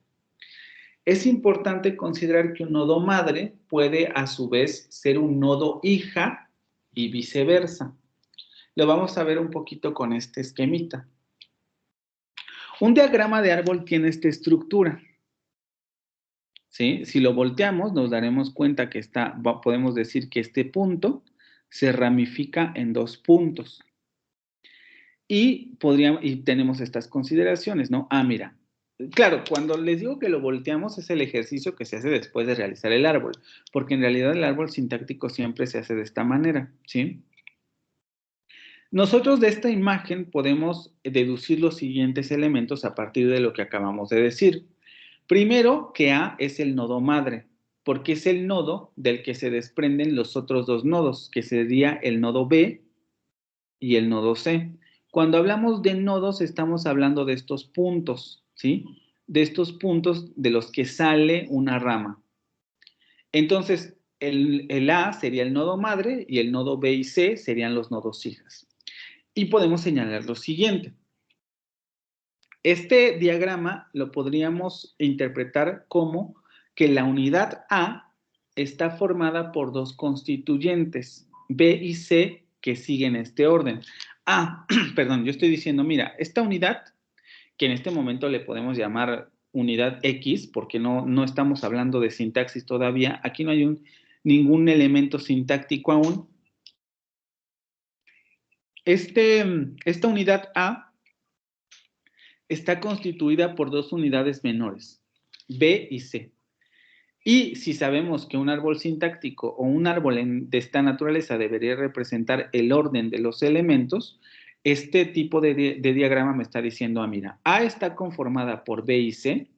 Es importante considerar que un nodo madre puede a su vez ser un nodo hija y viceversa. Lo vamos a ver un poquito con este esquemita. Un diagrama de árbol tiene esta estructura. ¿Sí? Si lo volteamos, nos daremos cuenta que podemos decir que este punto se ramifica en dos puntos. Y tenemos estas consideraciones, ¿no? Ah, mira. Claro, cuando les digo que lo volteamos es el ejercicio que se hace después de realizar el árbol, porque en realidad el árbol sintáctico siempre se hace de esta manera, ¿sí? Nosotros de esta imagen podemos deducir los siguientes elementos a partir de lo que acabamos de decir. Primero, que A es el nodo madre, porque es el nodo del que se desprenden los otros dos nodos, que sería el nodo B y el nodo C. Cuando hablamos de nodos, estamos hablando de estos puntos, ¿sí? De estos puntos de los que sale una rama. Entonces, el A sería el nodo madre y el nodo B y C serían los nodos hijas. Y podemos señalar lo siguiente. Este diagrama lo podríamos interpretar como que la unidad A está formada por dos constituyentes, B y C, que siguen este orden. Perdón, yo estoy diciendo, mira, esta unidad, que en este momento le podemos llamar unidad X, porque no estamos hablando de sintaxis todavía, aquí no hay ningún elemento sintáctico aún. Esta unidad A está constituida por dos unidades menores, B y C. Y si sabemos que un árbol sintáctico o un árbol de esta naturaleza debería representar el orden de los elementos, este tipo de diagrama me está diciendo, mira, A está conformada por B y C,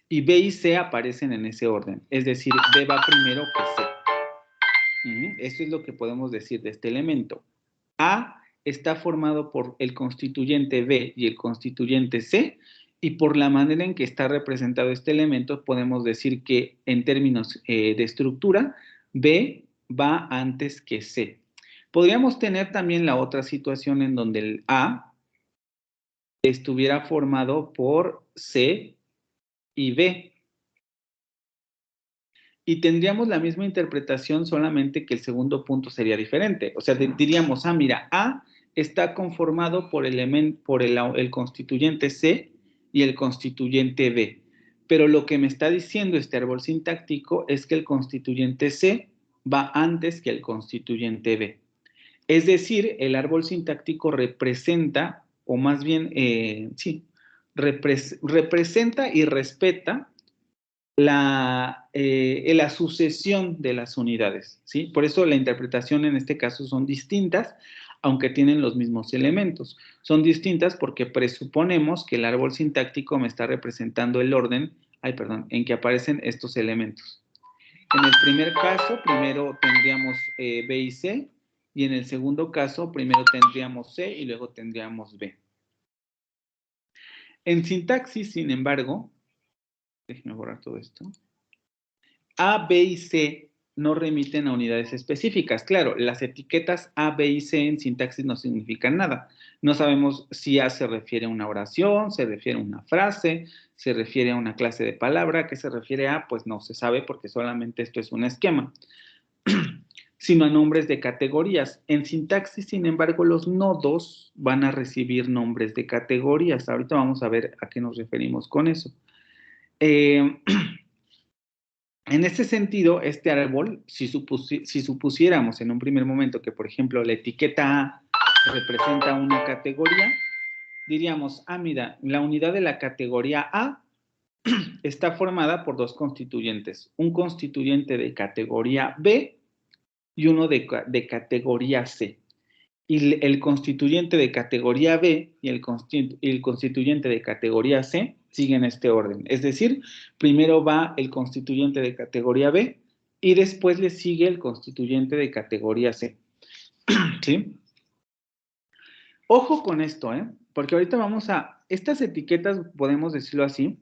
y B y C aparecen en ese orden. Es decir, B va primero que C. Eso es lo que podemos decir de este elemento. A está formado por el constituyente B y el constituyente C, y por la manera en que está representado este elemento, podemos decir que en términos de estructura, B va antes que C. Podríamos tener también la otra situación en donde el A estuviera formado por C y B. Y tendríamos la misma interpretación, solamente que el segundo punto sería diferente. O sea, diríamos, mira, A está conformado por el constituyente C y el constituyente B. Pero lo que me está diciendo este árbol sintáctico es que el constituyente C va antes que el constituyente B. Es decir, el árbol sintáctico representa, o más bien, representa y respeta la sucesión de las unidades, ¿sí? Por eso la interpretación en este caso son distintas, aunque tienen los mismos elementos. Son distintas porque presuponemos que el árbol sintáctico me está representando el orden, en que aparecen estos elementos. En el primer caso, primero tendríamos B y C, y en el segundo caso, primero tendríamos C y luego tendríamos B. En sintaxis, sin embargo, déjenme borrar todo esto. A, B y C no remiten a unidades específicas. Claro, las etiquetas A, B y C en sintaxis no significan nada. No sabemos si A se refiere a una oración, se refiere a una frase, se refiere a una clase de palabra. ¿A qué se refiere a? Pues no se sabe porque solamente esto es un esquema. Sino a nombres de categorías. En sintaxis, sin embargo, los nodos van a recibir nombres de categorías. Ahorita vamos a ver a qué nos referimos con eso. En ese sentido, este árbol, si supusiéramos en un primer momento que, por ejemplo, la etiqueta A representa una categoría, diríamos, mira, la unidad de la categoría A está formada por dos constituyentes, un constituyente de categoría B y uno de categoría C. Y el constituyente de categoría B y el constituyente de categoría C siguen este orden. Es decir, primero va el constituyente de categoría B y después le sigue el constituyente de categoría C. ¿Sí? Ojo con esto, porque ahorita vamos a... Estas etiquetas, podemos decirlo así,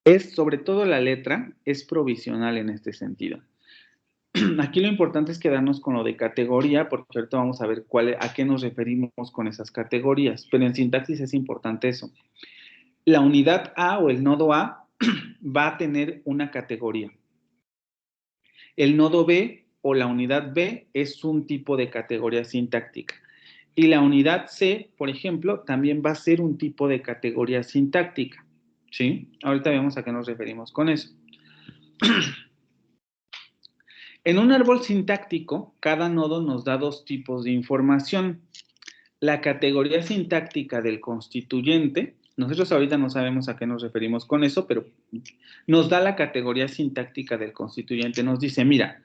es sobre todo la letra, es provisional en este sentido. Aquí lo importante es quedarnos con lo de categoría, porque ahorita vamos a ver a qué nos referimos con esas categorías, pero en sintaxis es importante eso. La unidad A o el nodo A va a tener una categoría. El nodo B o la unidad B es un tipo de categoría sintáctica. Y la unidad C, por ejemplo, también va a ser un tipo de categoría sintáctica. ¿Sí? Ahorita vemos a qué nos referimos con eso. En un árbol sintáctico, cada nodo nos da dos tipos de información. La categoría sintáctica del constituyente, nosotros ahorita no sabemos a qué nos referimos con eso, pero nos da la categoría sintáctica del constituyente. Nos dice, mira,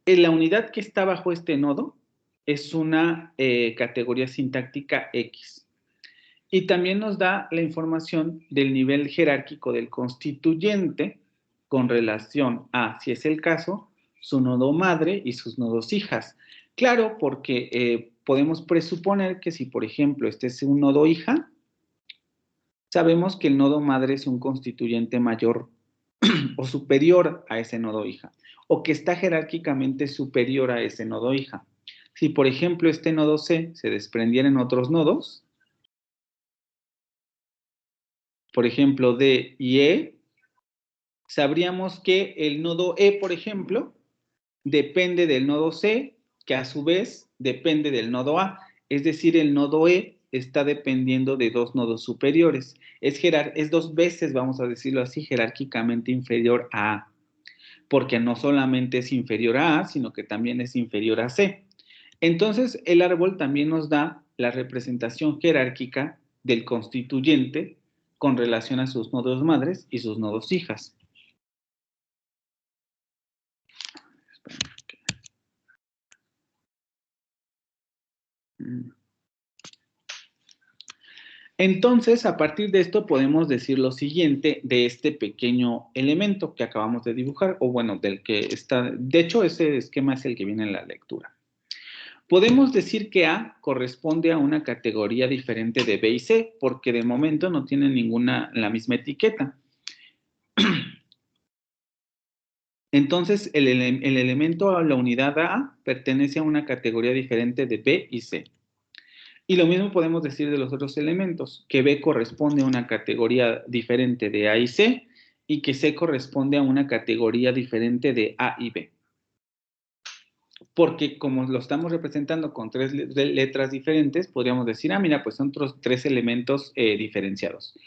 la unidad que está bajo este nodo es una categoría sintáctica X. Y también nos da la información del nivel jerárquico del constituyente con relación a, si es el caso, su nodo madre y sus nodos hijas. Claro, porque podemos presuponer que si, por ejemplo, este es un nodo hija, sabemos que el nodo madre es un constituyente mayor o superior a ese nodo hija, o que está jerárquicamente superior a ese nodo hija. Si, por ejemplo, este nodo C se desprendiera en otros nodos, por ejemplo, D y E, sabríamos que el nodo E, por ejemplo, depende del nodo C, que a su vez depende del nodo A. Es decir, el nodo E está dependiendo de dos nodos superiores. Es dos veces, vamos a decirlo así, jerárquicamente inferior a A. Porque no solamente es inferior a A, sino que también es inferior a C. Entonces, el árbol también nos da la representación jerárquica del constituyente con relación a sus nodos madres y sus nodos hijas. Entonces, a partir de esto podemos decir lo siguiente de este pequeño elemento que acabamos de dibujar, o bueno, del que está, de hecho ese esquema es el que viene en la lectura. Podemos decir que A corresponde a una categoría diferente de B y C, porque de momento no tienen la misma etiqueta. Entonces, el elemento o la unidad A pertenece a una categoría diferente de B y C. Y lo mismo podemos decir de los otros elementos, que B corresponde a una categoría diferente de A y C, y que C corresponde a una categoría diferente de A y B. Porque como lo estamos representando con tres letras diferentes, podríamos decir, mira, pues son tres elementos diferenciados.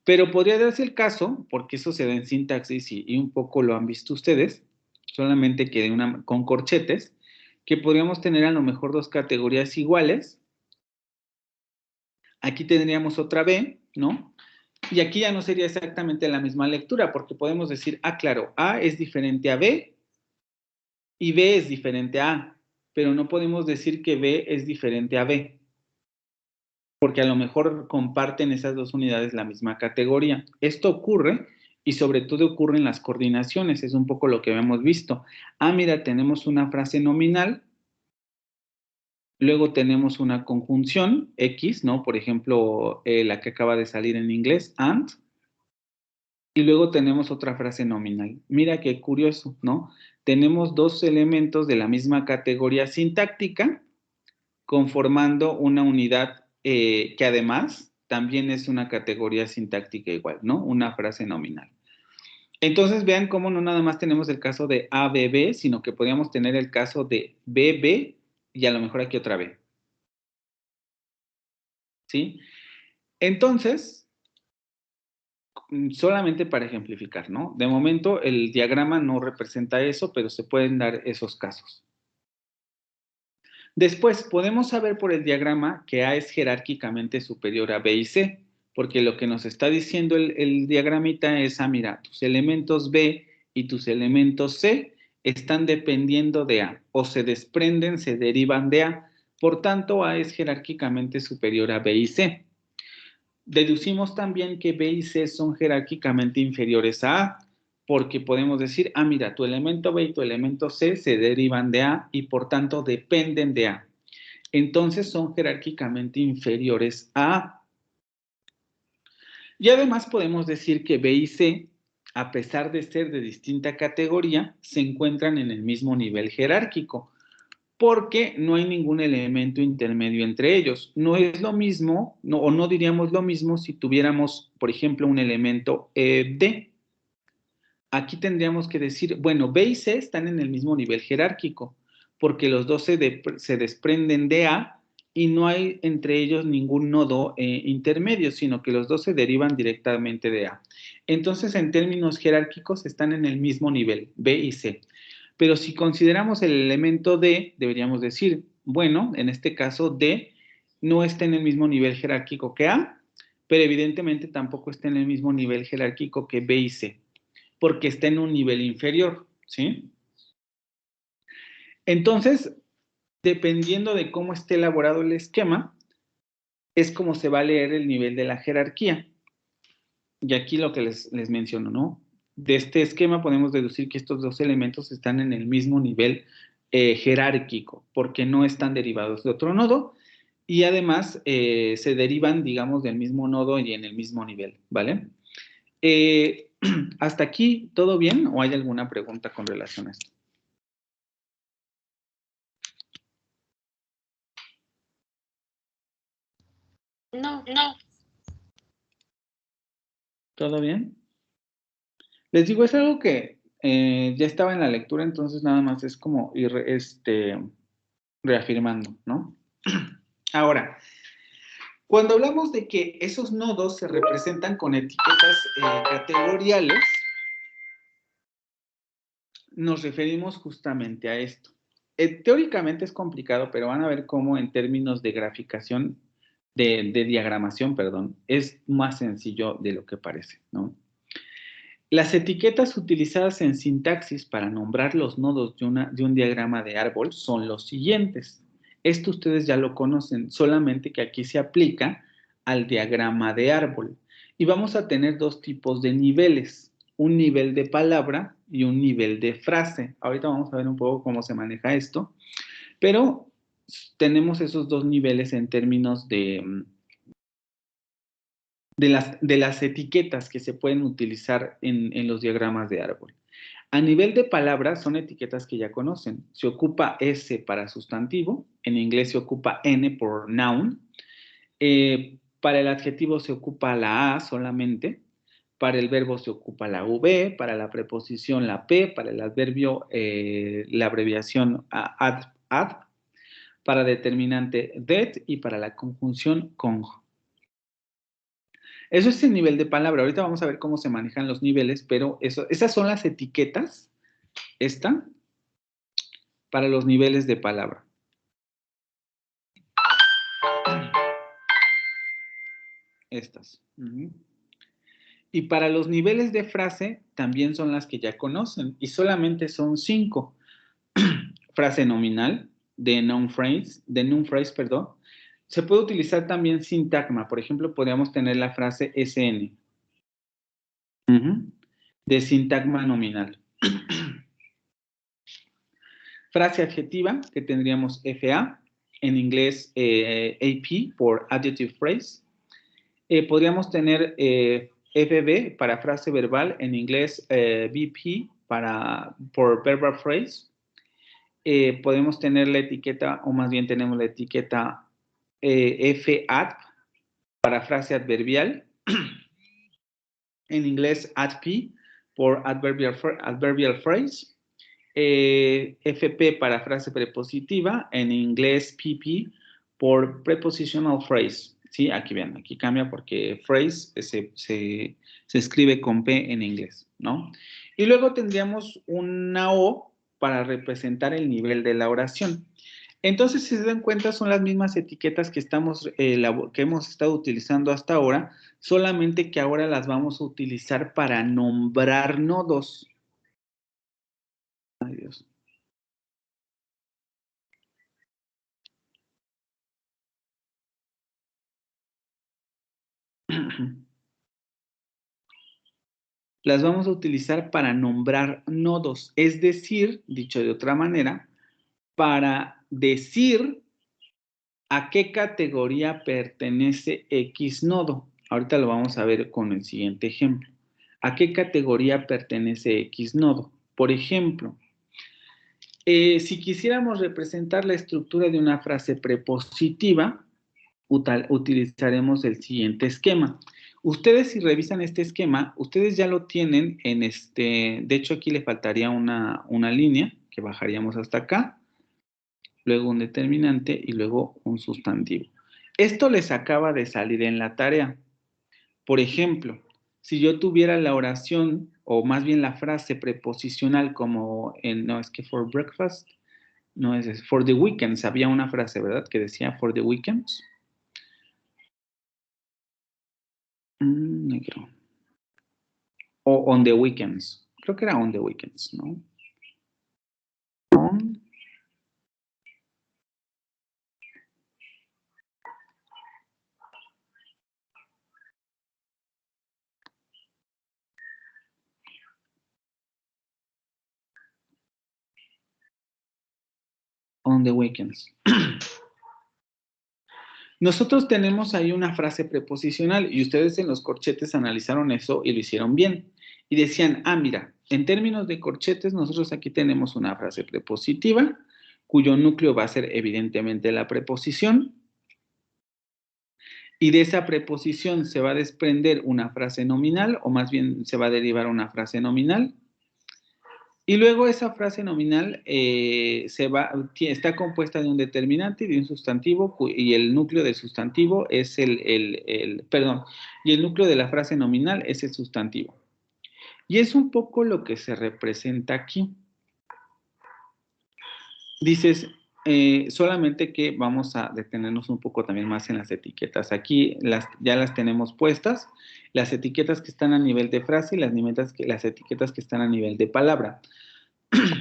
Pero podría darse el caso, porque eso se da en sintaxis y un poco lo han visto ustedes, solamente que con corchetes, que podríamos tener a lo mejor dos categorías iguales. Aquí tendríamos otra B, ¿no? Y aquí ya no sería exactamente la misma lectura, porque podemos decir, claro, A es diferente a B y B es diferente a A, pero no podemos decir que B es diferente a B, porque a lo mejor comparten esas dos unidades la misma categoría. Esto ocurre y sobre todo ocurre en las coordinaciones, es un poco lo que hemos visto. Mira, tenemos una frase nominal, luego tenemos una conjunción X, ¿no? Por ejemplo, la que acaba de salir en inglés, and, y luego tenemos otra frase nominal. Mira qué curioso, ¿no? Tenemos dos elementos de la misma categoría sintáctica conformando una unidad que además también es una categoría sintáctica igual, ¿no? Una frase nominal. Entonces vean cómo no nada más tenemos el caso de ABB, sino que podríamos tener el caso de BB y a lo mejor aquí otra B. ¿Sí? Entonces, solamente para ejemplificar, ¿no? De momento el diagrama no representa eso, pero se pueden dar esos casos. Después, podemos saber por el diagrama que A es jerárquicamente superior a B y C, porque lo que nos está diciendo el diagramita es, mira, tus elementos B y tus elementos C están dependiendo de A, o se desprenden, se derivan de A, por tanto, A es jerárquicamente superior a B y C. Deducimos también que B y C son jerárquicamente inferiores a A, porque podemos decir, mira, tu elemento B y tu elemento C se derivan de A y por tanto dependen de A. Entonces son jerárquicamente inferiores a A. Y además podemos decir que B y C, a pesar de ser de distinta categoría, se encuentran en el mismo nivel jerárquico, porque no hay ningún elemento intermedio entre ellos. No es lo mismo, o no diríamos lo mismo si tuviéramos, por ejemplo, un elemento D. Aquí tendríamos que decir, bueno, B y C están en el mismo nivel jerárquico, porque los dos se desprenden de A y no hay entre ellos ningún nodo intermedio, sino que los dos se derivan directamente de A. Entonces, en términos jerárquicos, están en el mismo nivel, B y C. Pero si consideramos el elemento D, deberíamos decir, bueno, en este caso D no está en el mismo nivel jerárquico que A, pero evidentemente tampoco está en el mismo nivel jerárquico que B y C, porque está en un nivel inferior, ¿sí? Entonces, dependiendo de cómo esté elaborado el esquema, es como se va a leer el nivel de la jerarquía. Y aquí lo que les menciono, ¿no? De este esquema podemos deducir que estos dos elementos están en el mismo nivel jerárquico, porque no están derivados de otro nodo y además se derivan, digamos, del mismo nodo y en el mismo nivel, ¿vale? ¿Hasta aquí todo bien o hay alguna pregunta con relación a esto? No. ¿Todo bien? Les digo, es algo que ya estaba en la lectura, entonces nada más es como ir reafirmando, ¿no? Ahora, cuando hablamos de que esos nodos se representan con etiquetas categoriales, nos referimos justamente a esto. Teóricamente es complicado, pero van a ver cómo en términos de graficación, de diagramación, perdón, es más sencillo de lo que parece, ¿no? Las etiquetas utilizadas en sintaxis para nombrar los nodos de un diagrama de árbol son los siguientes. Esto ustedes ya lo conocen, solamente que aquí se aplica al diagrama de árbol. Y vamos a tener dos tipos de niveles, un nivel de palabra y un nivel de frase. Ahorita vamos a ver un poco cómo se maneja esto, pero tenemos esos dos niveles en términos de las etiquetas que se pueden utilizar en los diagramas de árbol. A nivel de palabras, son etiquetas que ya conocen. Se ocupa S para sustantivo, en inglés se ocupa N por noun. Para el adjetivo se ocupa la A solamente. Para el verbo se ocupa la V, para la preposición la P, para el adverbio la abreviación ad, para determinante det y para la conjunción cong. Eso es el nivel de palabra. Ahorita vamos a ver cómo se manejan los niveles, pero esas son las etiquetas, para los niveles de palabra. Estas. Y para los niveles de frase también son las que ya conocen y solamente son 5. Frase nominal, de noun phrase, perdón. Se puede utilizar también sintagma. Por ejemplo, podríamos tener la frase SN. De sintagma nominal. Frase adjetiva, que tendríamos FA, en inglés AP, por adjective phrase. Podríamos tener FB para frase verbal, en inglés VP por verbal phrase. Podemos tener la etiqueta, o más bien tenemos la etiqueta FAD para frase adverbial. En inglés ADP por adverbial phrase. FP para frase prepositiva, en inglés PP por prepositional phrase. ¿Sí? Aquí ven, aquí cambia porque phrase se escribe con P en inglés, ¿no? Y luego tendríamos una O para representar el nivel de la oración. Entonces, si se dan cuenta, son las mismas etiquetas que hemos estado utilizando hasta ahora, solamente que ahora las vamos a utilizar para nombrar nodos. Ay, Dios. Las vamos a utilizar para nombrar nodos, es decir, dicho de otra manera, para decir a qué categoría pertenece X nodo. Ahorita lo vamos a ver con el siguiente ejemplo. ¿A qué categoría pertenece X nodo? Por ejemplo, si quisiéramos representar la estructura de una frase prepositiva, utilizaremos el siguiente esquema. Ustedes, si revisan este esquema, ustedes ya lo tienen en de hecho aquí le faltaría una línea que bajaríamos hasta acá, luego un determinante y luego un sustantivo. Esto les acaba de salir en la tarea. Por ejemplo, si yo tuviera la oración, o más bien la frase preposicional como no, es que for breakfast, no es for the weekends, había una frase, ¿verdad? Que decía for the weekends. Negro. O on the weekends. Creo que era on the weekends, ¿no? On the weekends. Nosotros tenemos ahí una frase preposicional y ustedes en los corchetes analizaron eso y lo hicieron bien. Y decían, mira, en términos de corchetes, nosotros aquí tenemos una frase prepositiva, cuyo núcleo va a ser evidentemente la preposición. Y de esa preposición se va a desprender una frase nominal, o más bien se va a derivar una frase nominal. Y luego esa frase nominal está compuesta de un determinante y de un sustantivo, y el núcleo del sustantivo es y el núcleo de la frase nominal es el sustantivo. Y es un poco lo que se representa aquí. Dices, solamente que vamos a detenernos un poco también más en las etiquetas. Aquí ya las tenemos puestas, las etiquetas que están a nivel de frase y las etiquetas que están a nivel de palabra.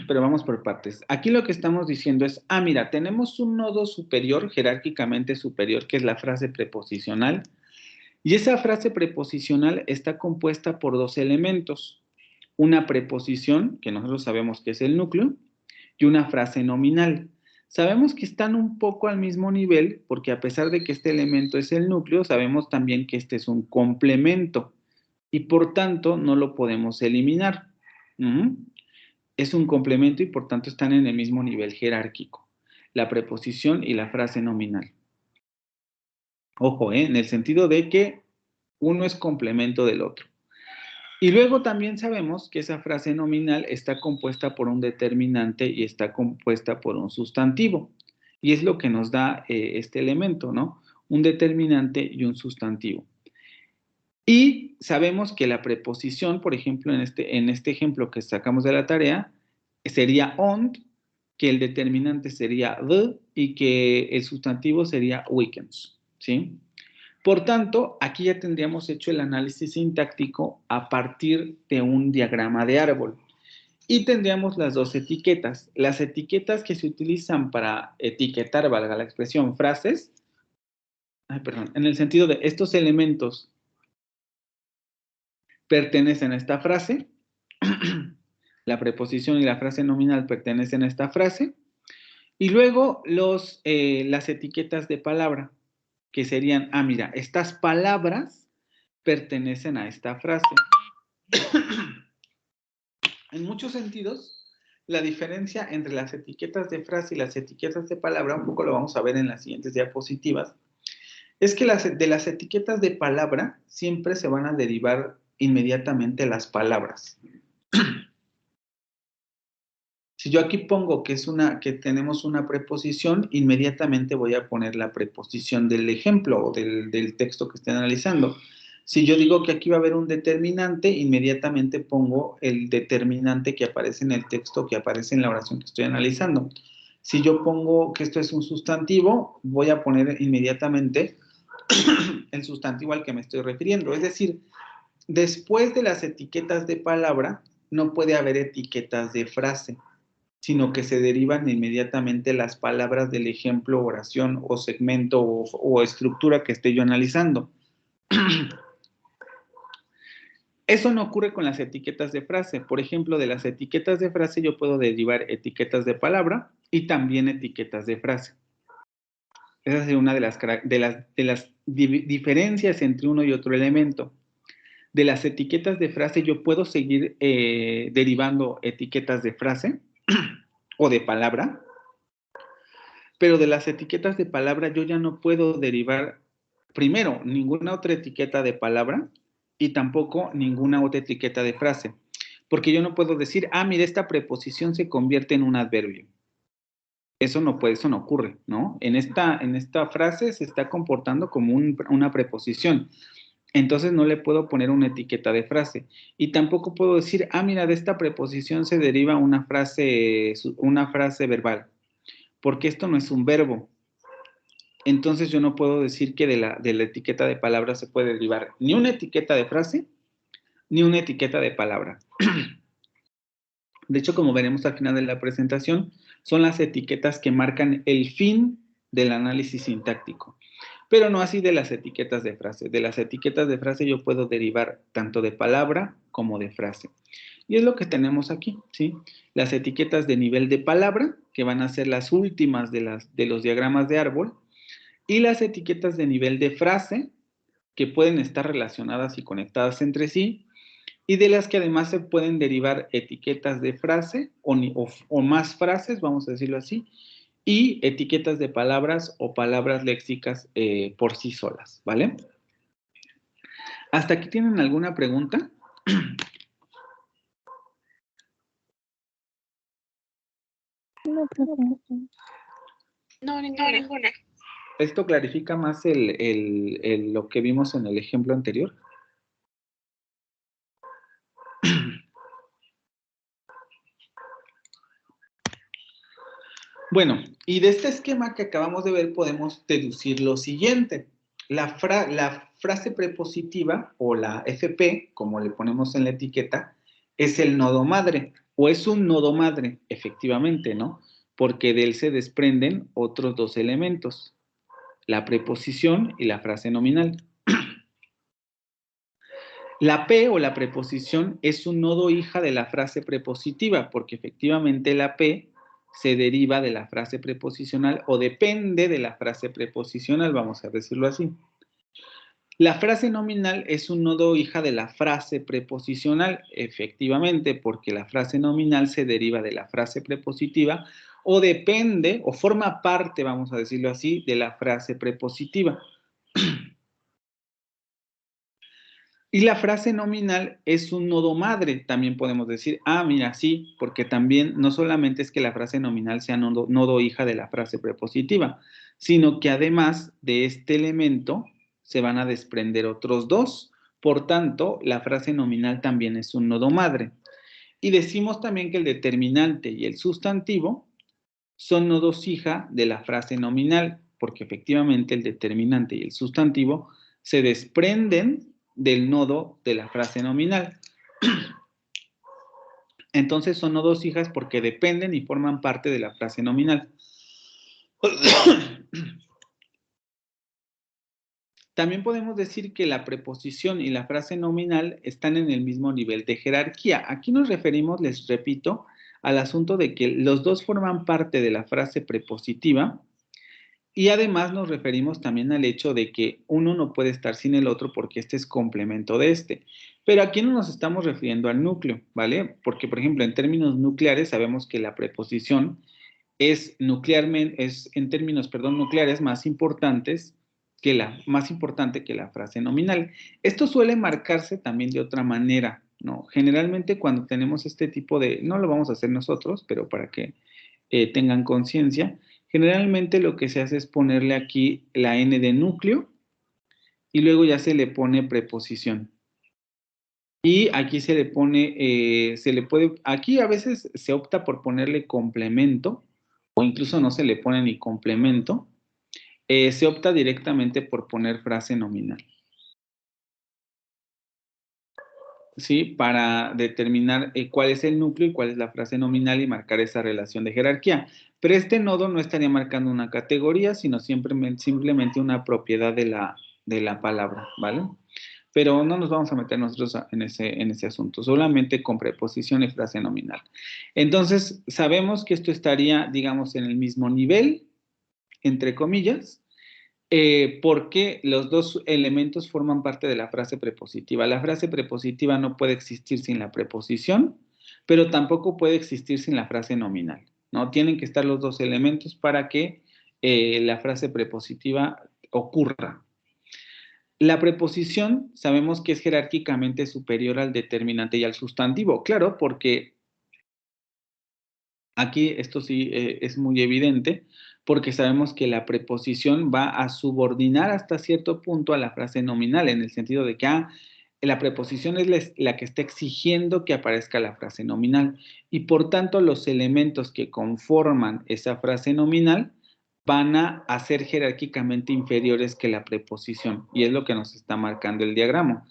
Pero vamos por partes. Aquí lo que estamos diciendo es, mira, tenemos un nodo superior, jerárquicamente superior, que es la frase preposicional, y esa frase preposicional está compuesta por dos elementos, una preposición, que nosotros sabemos que es el núcleo, y una frase nominal. Sabemos que están un poco al mismo nivel, porque a pesar de que este elemento es el núcleo, sabemos también que este es un complemento, y por tanto no lo podemos eliminar. Es un complemento y por tanto están en el mismo nivel jerárquico, la preposición y la frase nominal. Ojo, en el sentido de que uno es complemento del otro. Y luego también sabemos que esa frase nominal está compuesta por un determinante y está compuesta por un sustantivo. Y es lo que nos da este elemento, ¿no? Un determinante y un sustantivo. Y sabemos que la preposición, por ejemplo, en este ejemplo que sacamos de la tarea, sería on, que el determinante sería the y que el sustantivo sería weekends, ¿sí? Por tanto, aquí ya tendríamos hecho el análisis sintáctico a partir de un diagrama de árbol. Y tendríamos las dos etiquetas. Las etiquetas que se utilizan para etiquetar, valga la expresión, frases, en el sentido de estos elementos pertenecen a esta frase, la preposición y la frase nominal pertenecen a esta frase, y luego las etiquetas de palabra, que serían, mira, estas palabras pertenecen a esta frase. En muchos sentidos, la diferencia entre las etiquetas de frase y las etiquetas de palabra, un poco lo vamos a ver en las siguientes diapositivas, es que de las etiquetas de palabra siempre se van a derivar inmediatamente las palabras. Si yo aquí pongo que tenemos una preposición, inmediatamente voy a poner la preposición del ejemplo o del texto que esté analizando. Si yo digo que aquí va a haber un determinante, inmediatamente pongo el determinante que aparece en el texto, que aparece en la oración que estoy analizando. Si yo pongo que esto es un sustantivo, voy a poner inmediatamente el sustantivo al que me estoy refiriendo. Es decir, después de las etiquetas de palabra, no puede haber etiquetas de frase, sino que se derivan inmediatamente las palabras del ejemplo, oración o segmento o estructura que esté yo analizando. Eso no ocurre con las etiquetas de frase. Por ejemplo, de las etiquetas de frase yo puedo derivar etiquetas de palabra y también etiquetas de frase. Esa es una de las diferencias entre uno y otro elemento. De las etiquetas de frase yo puedo seguir derivando etiquetas de frase o de palabra, pero de las etiquetas de palabra yo ya no puedo derivar, primero, ninguna otra etiqueta de palabra y tampoco ninguna otra etiqueta de frase, porque yo no puedo decir, mira, esta preposición se convierte en un adverbio. Eso no ocurre, ¿no? En esta frase se está comportando como una preposición. Entonces no le puedo poner una etiqueta de frase. Y tampoco puedo decir, mira, de esta preposición se deriva una frase verbal, porque esto no es un verbo. Entonces yo no puedo decir que de la etiqueta de palabra se puede derivar ni una etiqueta de frase, ni una etiqueta de palabra. De hecho, como veremos al final de la presentación, son las etiquetas que marcan el fin del análisis sintáctico. Pero no así de las etiquetas de frase. De las etiquetas de frase yo puedo derivar tanto de palabra como de frase. Y es lo que tenemos aquí, ¿sí? Las etiquetas de nivel de palabra, que van a ser las últimas de los diagramas de árbol, y las etiquetas de nivel de frase, que pueden estar relacionadas y conectadas entre sí, y de las que además se pueden derivar etiquetas de frase o más frases, vamos a decirlo así, y etiquetas de palabras o palabras léxicas por sí solas, ¿vale? ¿Hasta aquí tienen alguna pregunta? No, profe. No, ninguna. ¿Esto clarifica más lo que vimos en el ejemplo anterior? Bueno, y de este esquema que acabamos de ver podemos deducir lo siguiente. La frase prepositiva o la FP, como le ponemos en la etiqueta, es el nodo madre o es un nodo madre, efectivamente, ¿no? Porque de él se desprenden otros dos elementos, la preposición y la frase nominal. La P o la preposición es un nodo hija de la frase prepositiva, porque efectivamente la P se deriva de la frase preposicional o depende de la frase preposicional, vamos a decirlo así. La frase nominal es un nodo hija de la frase preposicional, efectivamente, porque la frase nominal se deriva de la frase prepositiva o depende o forma parte, vamos a decirlo así, de la frase prepositiva. Y la frase nominal es un nodo madre, también podemos decir, mira, sí, porque también no solamente es que la frase nominal sea nodo hija de la frase prepositiva, sino que además de este elemento se van a desprender otros dos. Por tanto, la frase nominal también es un nodo madre. Y decimos también que el determinante y el sustantivo son nodos hija de la frase nominal, porque efectivamente el determinante y el sustantivo se desprenden del nodo de la frase nominal. Entonces son nodos hijas porque dependen y forman parte de la frase nominal. También podemos decir que la preposición y la frase nominal están en el mismo nivel de jerarquía. Aquí nos referimos, les repito, al asunto de que los dos forman parte de la frase prepositiva y además nos referimos también al hecho de que uno no puede estar sin el otro porque este es complemento de este. Pero aquí no nos estamos refiriendo al núcleo, ¿vale? Porque, por ejemplo, en términos nucleares sabemos que la preposición es nuclearmente, es en términos, perdón, nucleares más más importante que la frase nominal. Esto suele marcarse también de otra manera, ¿no? Generalmente cuando tenemos este tipo de, no lo vamos a hacer nosotros, pero para que tengan conciencia, generalmente lo que se hace es ponerle aquí la N de núcleo y luego ya se le pone preposición. Y aquí se le pone, aquí a veces se opta por ponerle complemento, o incluso no se le pone ni complemento, se opta directamente por poner frase nominal. ¿Sí? Para determinar cuál es el núcleo y cuál es la frase nominal y marcar esa relación de jerarquía. Pero este nodo no estaría marcando una categoría, sino simplemente una propiedad de la palabra, ¿vale? Pero no nos vamos a meter nosotros en ese asunto, solamente con preposición y frase nominal. Entonces, sabemos que esto estaría, digamos, en el mismo nivel, entre comillas, porque los dos elementos forman parte de la frase prepositiva. La frase prepositiva no puede existir sin la preposición, pero tampoco puede existir sin la frase nominal, ¿no? Tienen que estar los dos elementos para que la frase prepositiva ocurra. La preposición sabemos que es jerárquicamente superior al determinante y al sustantivo, claro, porque aquí esto sí es muy evidente, porque sabemos que la preposición va a subordinar hasta cierto punto a la frase nominal, en el sentido de que la preposición es la que está exigiendo que aparezca la frase nominal, y por tanto los elementos que conforman esa frase nominal van a ser jerárquicamente inferiores que la preposición, y es lo que nos está marcando el diagrama.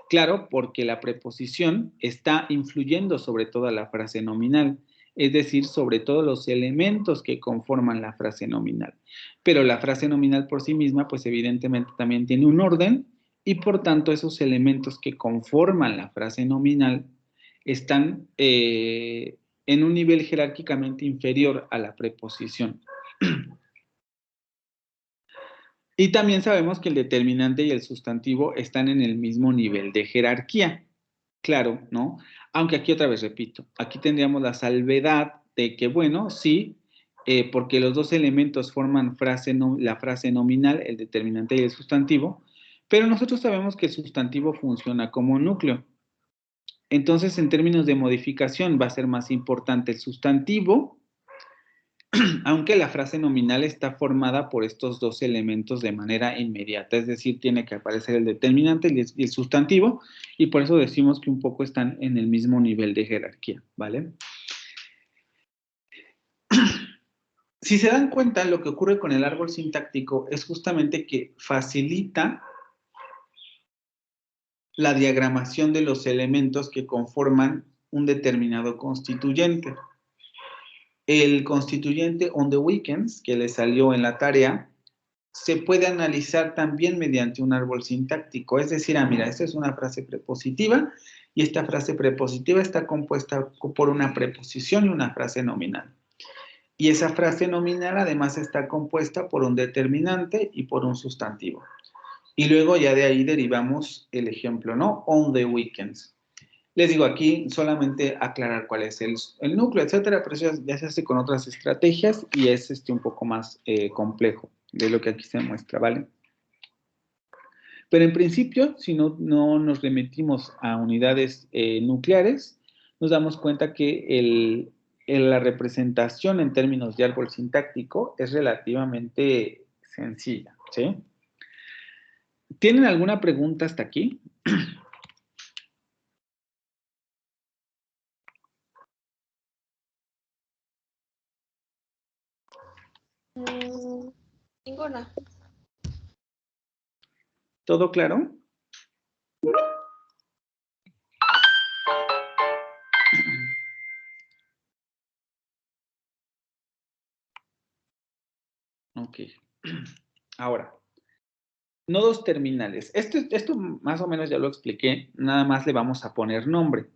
Claro, porque la preposición está influyendo sobre toda la frase nominal, es decir, sobre todos los elementos que conforman la frase nominal. Pero la frase nominal por sí misma, pues evidentemente también tiene un orden y por tanto esos elementos que conforman la frase nominal están en un nivel jerárquicamente inferior a la preposición. Y también sabemos que el determinante y el sustantivo están en el mismo nivel de jerarquía. Claro, ¿no? Aunque aquí otra vez repito, aquí tendríamos la salvedad de que, bueno, sí, porque los dos elementos forman la frase nominal, el determinante y el sustantivo, pero nosotros sabemos que el sustantivo funciona como núcleo. Entonces, en términos de modificación, va a ser más importante el sustantivo, aunque la frase nominal está formada por estos dos elementos de manera inmediata, es decir, tiene que aparecer el determinante y el sustantivo, y por eso decimos que un poco están en el mismo nivel de jerarquía, ¿vale? Si se dan cuenta, lo que ocurre con el árbol sintáctico es justamente que facilita la diagramación de los elementos que conforman un determinado constituyente. El constituyente on the weekends, que le salió en la tarea, se puede analizar también mediante un árbol sintáctico. Es decir, mira, esta es una frase prepositiva y esta frase prepositiva está compuesta por una preposición y una frase nominal. Y esa frase nominal además está compuesta por un determinante y por un sustantivo. Y luego ya de ahí derivamos el ejemplo, ¿no? On the weekends. Les digo aquí solamente aclarar cuál es el núcleo, etcétera, pero eso ya se hace con otras estrategias y es un poco más complejo de lo que aquí se muestra, ¿vale? Pero en principio, si no nos remitimos a unidades nucleares, nos damos cuenta que la representación en términos de árbol sintáctico es relativamente sencilla, ¿sí? ¿Tienen alguna pregunta hasta aquí? Ninguna. ¿Todo claro? Ok. Ahora, nodos terminales. Esto más o menos ya lo expliqué, nada más le vamos a poner nombre.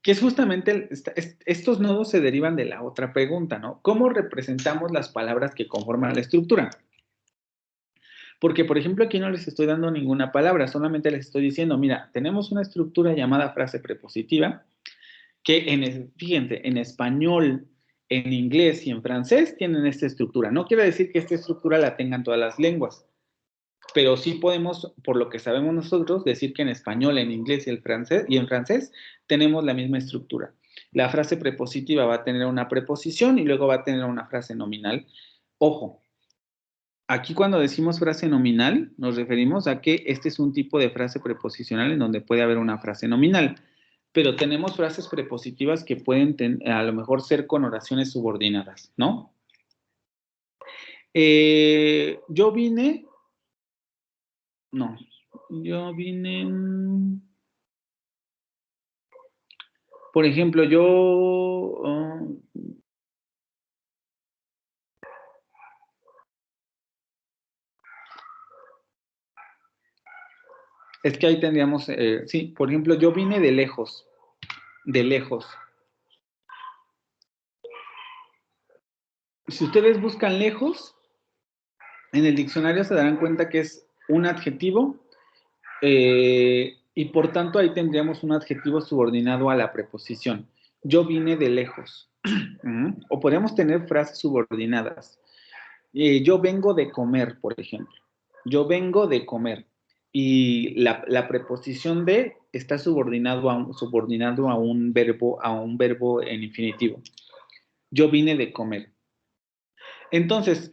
Que es justamente, estos nodos se derivan de la otra pregunta, ¿no? ¿Cómo representamos las palabras que conforman la estructura? Porque, por ejemplo, aquí no les estoy dando ninguna palabra, solamente les estoy diciendo, mira, tenemos una estructura llamada frase prepositiva, que fíjense, en español, en inglés y en francés tienen esta estructura. No quiere decir que esta estructura la tengan todas las lenguas, pero sí podemos, por lo que sabemos nosotros, decir que en español, en inglés y en francés tenemos la misma estructura. La frase prepositiva va a tener una preposición y luego va a tener una frase nominal. Ojo, aquí cuando decimos frase nominal, nos referimos a que este es un tipo de frase preposicional en donde puede haber una frase nominal, pero tenemos frases prepositivas que pueden a lo mejor ser con oraciones subordinadas, ¿no? Yo vine, no, yo vine, por ejemplo, es que ahí tendríamos, sí, por ejemplo, yo vine de lejos, de lejos. Si ustedes buscan lejos, en el diccionario se darán cuenta que es un adjetivo y por tanto ahí tendríamos un adjetivo subordinado a la preposición. Yo vine de lejos. O podríamos tener frases subordinadas. Yo vengo de comer, por ejemplo. Yo vengo de comer. Y la preposición de está subordinado a un verbo en infinitivo. Yo vine de comer. Entonces,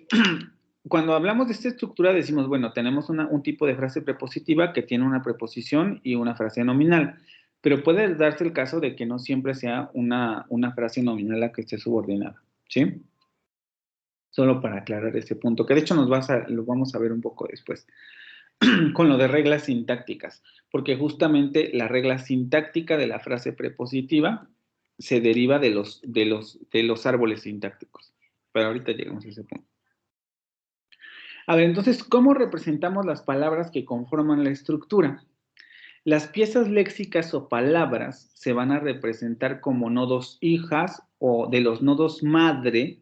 cuando hablamos de esta estructura decimos, bueno, tenemos un tipo de frase prepositiva que tiene una preposición y una frase nominal, pero puede darse el caso de que no siempre sea una frase nominal la que esté subordinada, ¿sí? Solo para aclarar ese punto, que de hecho lo vamos a ver un poco después, con lo de reglas sintácticas, porque justamente la regla sintáctica de la frase prepositiva se deriva de los árboles sintácticos, pero ahorita llegamos a ese punto. A ver, entonces, ¿cómo representamos las palabras que conforman la estructura? Las piezas léxicas o palabras se van a representar como nodos hijas o de los nodos madre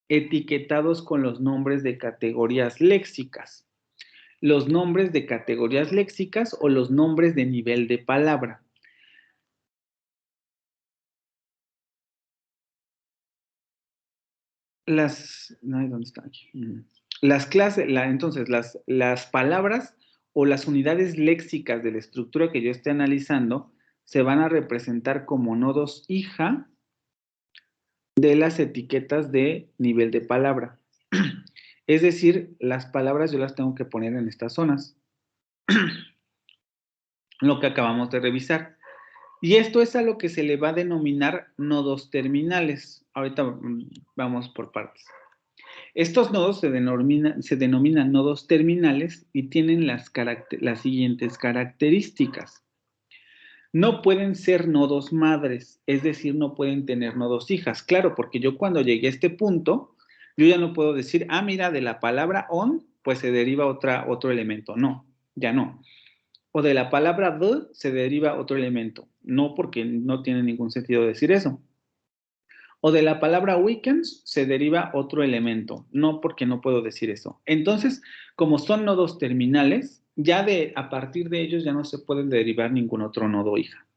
etiquetados con los nombres de categorías léxicas. Los nombres de categorías léxicas o los nombres de nivel de palabra. ¿Dónde está aquí? Entonces, las palabras o las unidades léxicas de la estructura que yo esté analizando se van a representar como nodos hija de las etiquetas de nivel de palabra. Es decir, las palabras yo las tengo que poner en estas zonas. Lo que acabamos de revisar. Y esto es a lo que se le va a denominar nodos terminales. Ahorita vamos por partes. Estos nodos se denominan nodos terminales y tienen las siguientes características. No pueden ser nodos madres, es decir, no pueden tener nodos hijas. Claro, porque yo cuando llegué a este punto, yo ya no puedo decir, mira, de la palabra on, pues se deriva otro elemento. No, ya no. O de la palabra de se deriva otro elemento. No, porque no tiene ningún sentido decir eso. O de la palabra weekends se deriva otro elemento. No, porque no puedo decir eso. Entonces, como son nodos terminales, ya a partir de ellos ya no se puede derivar ningún otro nodo hija.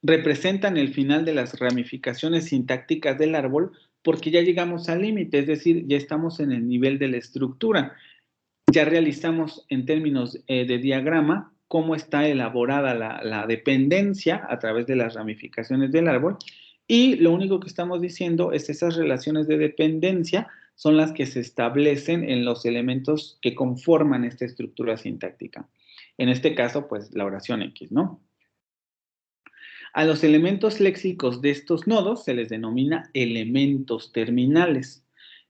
Representan el final de las ramificaciones sintácticas del árbol porque ya llegamos al límite, es decir, ya estamos en el nivel de la estructura. Ya realizamos en términos de diagrama cómo está elaborada la dependencia a través de las ramificaciones del árbol y lo único que estamos diciendo es esas relaciones de dependencia son las que se establecen en los elementos que conforman esta estructura sintáctica. En este caso, pues la oración X, ¿no? A los elementos léxicos de estos nodos se les denomina elementos terminales.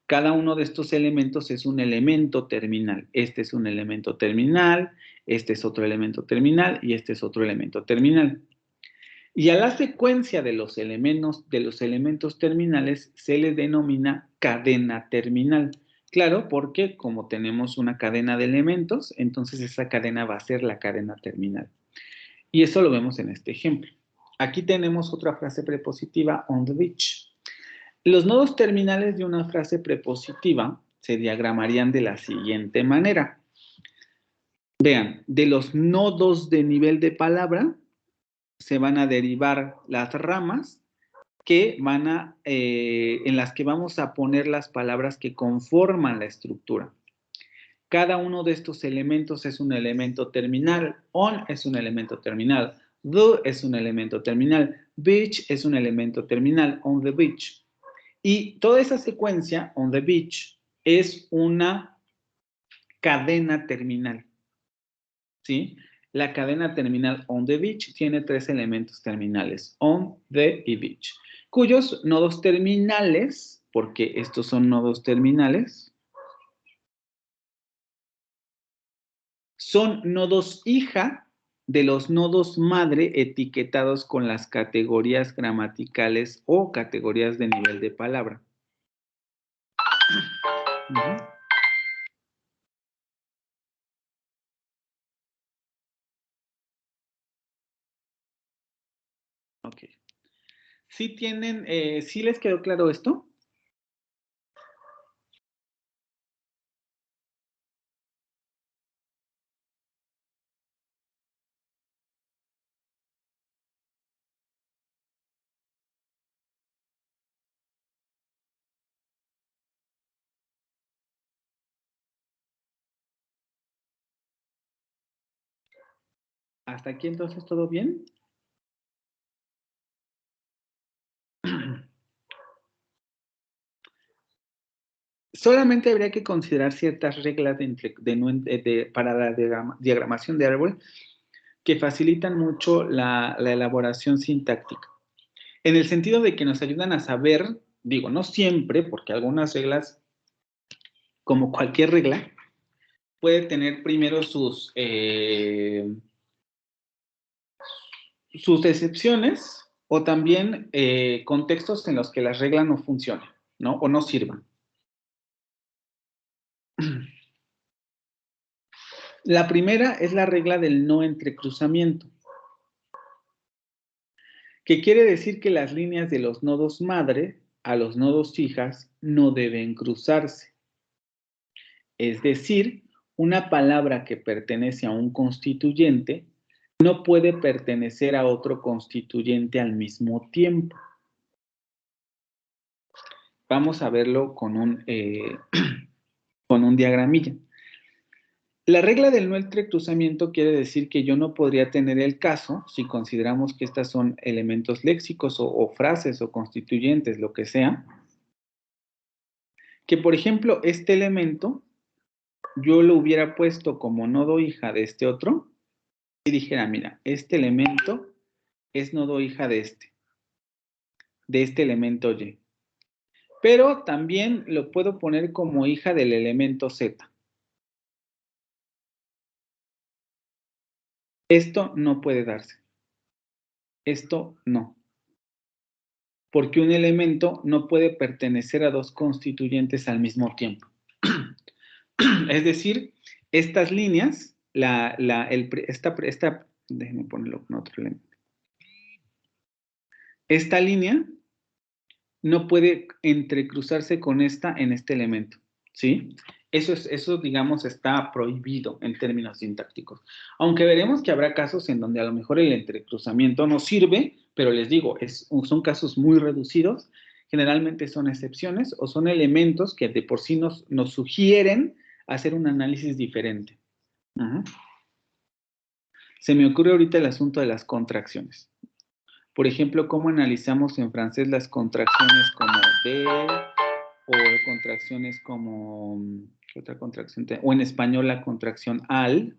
Cada uno de estos elementos es un elemento terminal. Este es un elemento terminal, este es otro elemento terminal y este es otro elemento terminal. Y a la secuencia de los elementos terminales se les denomina cadena terminal. Claro, porque como tenemos una cadena de elementos, entonces esa cadena va a ser la cadena terminal. Y eso lo vemos en este ejemplo. Aquí tenemos otra frase prepositiva, on the beach. Los nodos terminales de una frase prepositiva se diagramarían de la siguiente manera. Vean, de los nodos de nivel de palabra se van a derivar las ramas que en las que vamos a poner las palabras que conforman la estructura. Cada uno de estos elementos es un elemento terminal. On es un elemento terminal. The es un elemento terminal. Beach es un elemento terminal. On the beach. Y toda esa secuencia, on the beach, es una cadena terminal. ¿Sí? La cadena terminal on the beach tiene 3 elementos terminales. On, the y beach. Cuyos nodos terminales, porque estos son nodos terminales, son nodos hija de los nodos madre etiquetados con las categorías gramaticales o categorías de nivel de palabra. Ok. ¿Sí tienen, sí les quedó claro esto? ¿Hasta aquí entonces todo bien? Solamente habría que considerar ciertas reglas para la diagramación de árbol que facilitan mucho la elaboración sintáctica. En el sentido de que nos ayudan a saber, digo, no siempre, porque algunas reglas, como cualquier regla, puede tener primero sus excepciones o también contextos en los que la regla no funcione, ¿no? O no sirva. La primera es la regla del no entrecruzamiento, que quiere decir que las líneas de los nodos madre a los nodos hijas no deben cruzarse. Es decir, una palabra que pertenece a un constituyente no puede pertenecer a otro constituyente al mismo tiempo. Vamos a verlo con un diagramilla. La regla del no entrecruzamiento quiere decir que yo no podría tener el caso, si consideramos que estas son elementos léxicos o frases o constituyentes, lo que sea, que por ejemplo este elemento yo lo hubiera puesto como nodo hija de este otro y dijera, mira, este elemento es nodo hija de este elemento Y. Pero también lo puedo poner como hija del elemento Z. Esto no puede darse. Esto no. Porque un elemento no puede pertenecer a dos constituyentes al mismo tiempo. Es decir, estas líneas, déjenme ponerlo con otro elemento. Esta línea no puede entrecruzarse con esta en este elemento, ¿sí? Eso, digamos, está prohibido en términos sintácticos. Aunque veremos que habrá casos en donde a lo mejor el entrecruzamiento no sirve, pero les digo, son casos muy reducidos. Generalmente son excepciones o son elementos que de por sí nos sugieren hacer un análisis diferente. Se me ocurre ahorita el asunto de las contracciones. Por ejemplo, ¿cómo analizamos en francés las contracciones como de o contracciones como, ¿qué otra contracción? O en español la contracción al,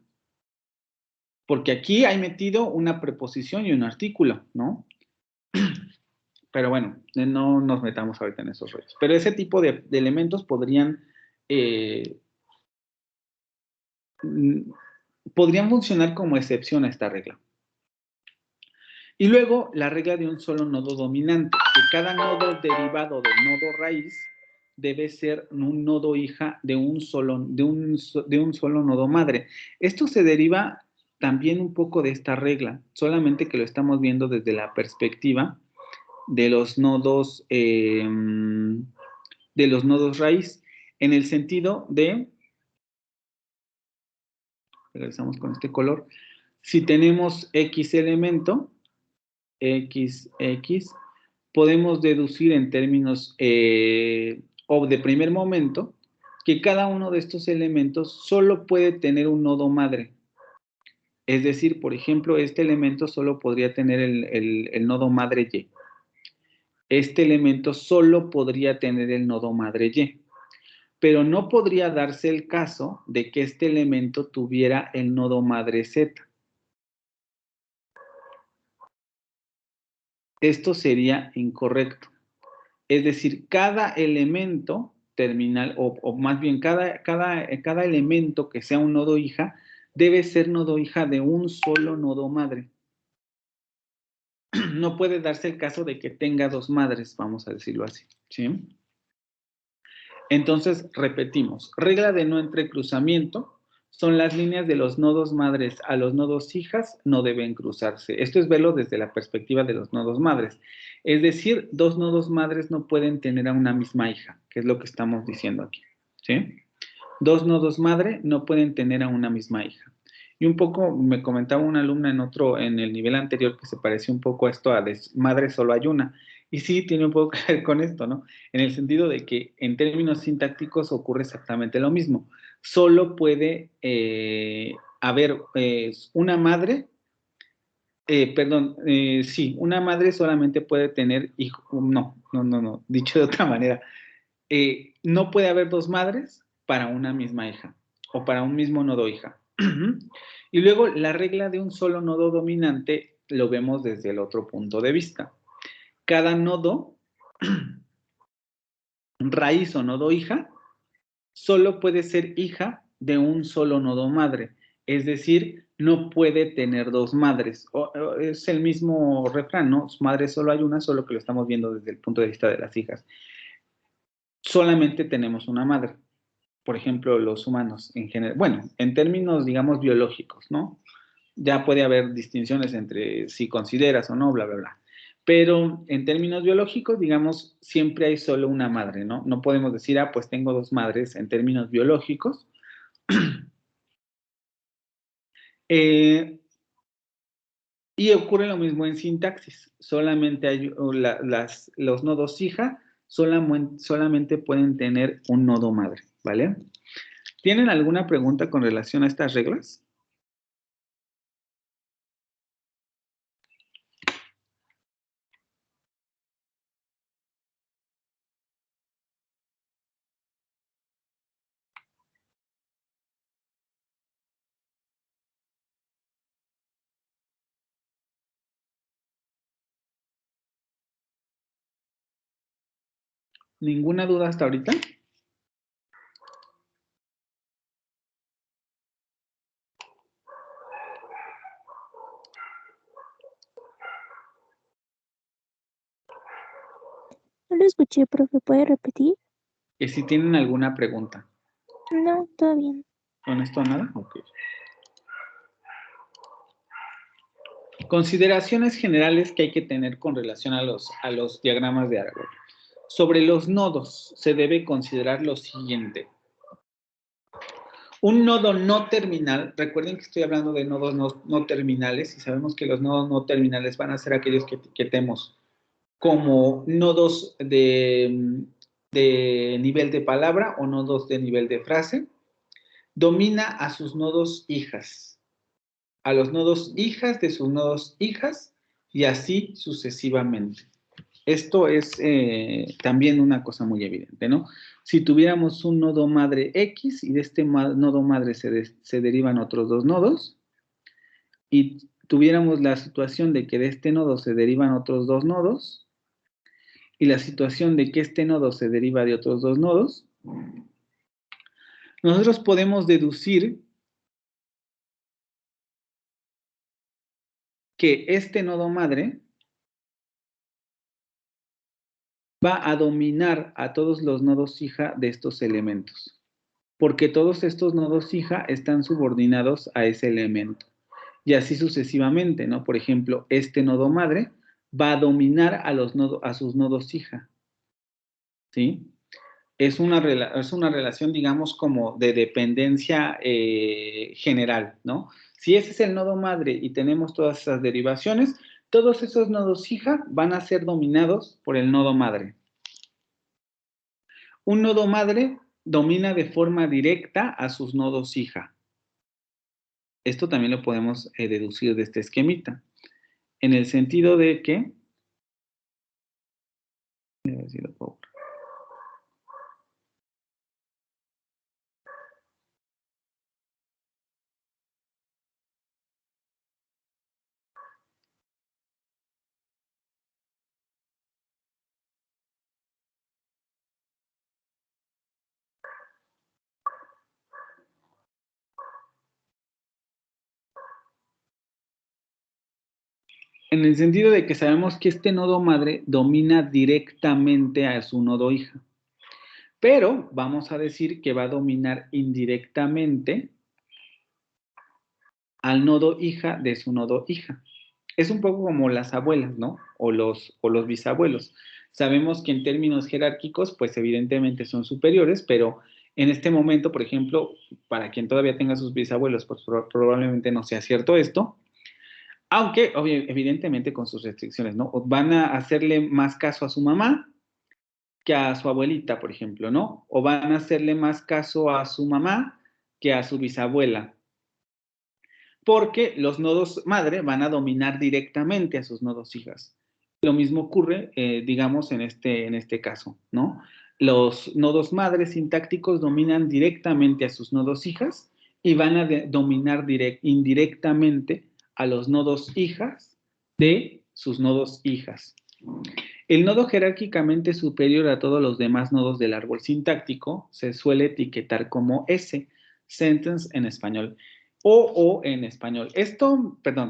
porque aquí hay metido una preposición y un artículo, ¿no? Pero bueno, no nos metamos ahorita en esos rollos. Pero ese tipo de elementos podrían funcionar como excepción a esta regla. Y luego, la regla de un solo nodo dominante, que cada nodo derivado del nodo raíz debe ser un nodo hija de un solo nodo madre. Esto se deriva también un poco de esta regla, solamente que lo estamos viendo desde la perspectiva de los nodos raíz, en el sentido de, regresamos con este color, si tenemos X elemento, X, podemos deducir en términos o de primer momento que cada uno de estos elementos solo puede tener un nodo madre. Es decir, por ejemplo, este elemento solo podría tener el nodo madre Y. Este elemento solo podría tener el nodo madre Y. Pero no podría darse el caso de que este elemento tuviera el nodo madre Z. Esto sería incorrecto. Es decir, cada elemento terminal, o más bien cada elemento que sea un nodo hija, debe ser nodo hija de un solo nodo madre. No puede darse el caso de que tenga dos madres, vamos a decirlo así, ¿sí? Entonces, repetimos, regla de no entrecruzamiento, son las líneas de los nodos madres a los nodos hijas no deben cruzarse. Esto es verlo desde la perspectiva de los nodos madres. Es decir, dos nodos madres no pueden tener a una misma hija, que es lo que estamos diciendo aquí, ¿sí? Dos nodos madre no pueden tener a una misma hija. Y un poco me comentaba una alumna en el nivel anterior que se pareció un poco a esto a de madre solo hay una. Y sí, tiene un poco que ver con esto, ¿no? En el sentido de que en términos sintácticos ocurre exactamente lo mismo. Solo puede haber una madre, sí, una madre solamente puede tener hijo, no, dicho de otra manera, no puede haber dos madres para una misma hija o para un mismo nodo hija. Y luego la regla de un solo nodo dominante lo vemos desde el otro punto de vista. Cada nodo raíz o nodo hija solo puede ser hija de un solo nodo madre. Es decir, no puede tener dos madres. Es el mismo refrán, ¿no? Madre solo hay una, solo que lo estamos viendo desde el punto de vista de las hijas. Solamente tenemos una madre. Por ejemplo, los humanos en general. Bueno, en términos, digamos, biológicos, ¿no? Ya puede haber distinciones entre si consideras o no, bla, bla, bla. Pero en términos biológicos, digamos, siempre hay solo una madre, ¿no? No podemos decir, pues tengo dos madres en términos biológicos. Y ocurre lo mismo en sintaxis. Solamente hay los nodos hija, solamente pueden tener un nodo madre, ¿vale? ¿Tienen alguna pregunta con relación a estas reglas? ¿Ninguna duda hasta ahorita? No lo escuché, profe, ¿puede repetir? Y si tienen alguna pregunta. No, todo bien. ¿Con esto nada? Ok. Consideraciones generales que hay que tener con relación a los diagramas de Aragón. Sobre los nodos se debe considerar lo siguiente. Un nodo no terminal, recuerden que estoy hablando de nodos no terminales y sabemos que los nodos no terminales van a ser aquellos que etiquetemos como nodos de nivel de palabra o nodos de nivel de frase. Domina a sus nodos hijas, a los nodos hijas de sus nodos hijas y así sucesivamente. Esto es también una cosa muy evidente, ¿no? Si tuviéramos un nodo madre X y de este nodo madre se derivan otros dos nodos y tuviéramos la situación de que de este nodo se derivan otros dos nodos, y la situación de que este nodo se deriva de otros dos nodos, nosotros podemos deducir que este nodo madre va a dominar a todos los nodos hija de estos elementos, porque todos estos nodos hija están subordinados a ese elemento. Y así sucesivamente, ¿no? Por ejemplo, este nodo madre va a dominar a sus nodos hija, ¿sí? Es una relación, digamos, como de dependencia general, ¿no? Si ese es el nodo madre y tenemos todas esas derivaciones, todos esos nodos hija van a ser dominados por el nodo madre. Un nodo madre domina de forma directa a sus nodos hija. Esto también lo podemos deducir de este esquemita, en el sentido de que... A ver si lo puedo... En el sentido de que sabemos que este nodo madre domina directamente a su nodo hija. Pero vamos a decir que va a dominar indirectamente al nodo hija de su nodo hija. Es un poco como las abuelas, ¿no? O los bisabuelos. Sabemos que en términos jerárquicos, pues evidentemente son superiores, pero en este momento, por ejemplo, para quien todavía tenga sus bisabuelos, pues probablemente no sea cierto esto. Aunque, evidentemente, con sus restricciones, ¿no? Van a hacerle más caso a su mamá que a su abuelita, por ejemplo, ¿no? O van a hacerle más caso a su mamá que a su bisabuela. Porque los nodos madre van a dominar directamente a sus nodos hijas. Lo mismo ocurre, digamos, en este caso, ¿no? Los nodos madres sintácticos dominan directamente a sus nodos hijas y van a dominar indirectamente a los nodos hijas de sus nodos hijas. El nodo jerárquicamente superior a todos los demás nodos del árbol sintáctico se suele etiquetar como S, sentence en español, o en español.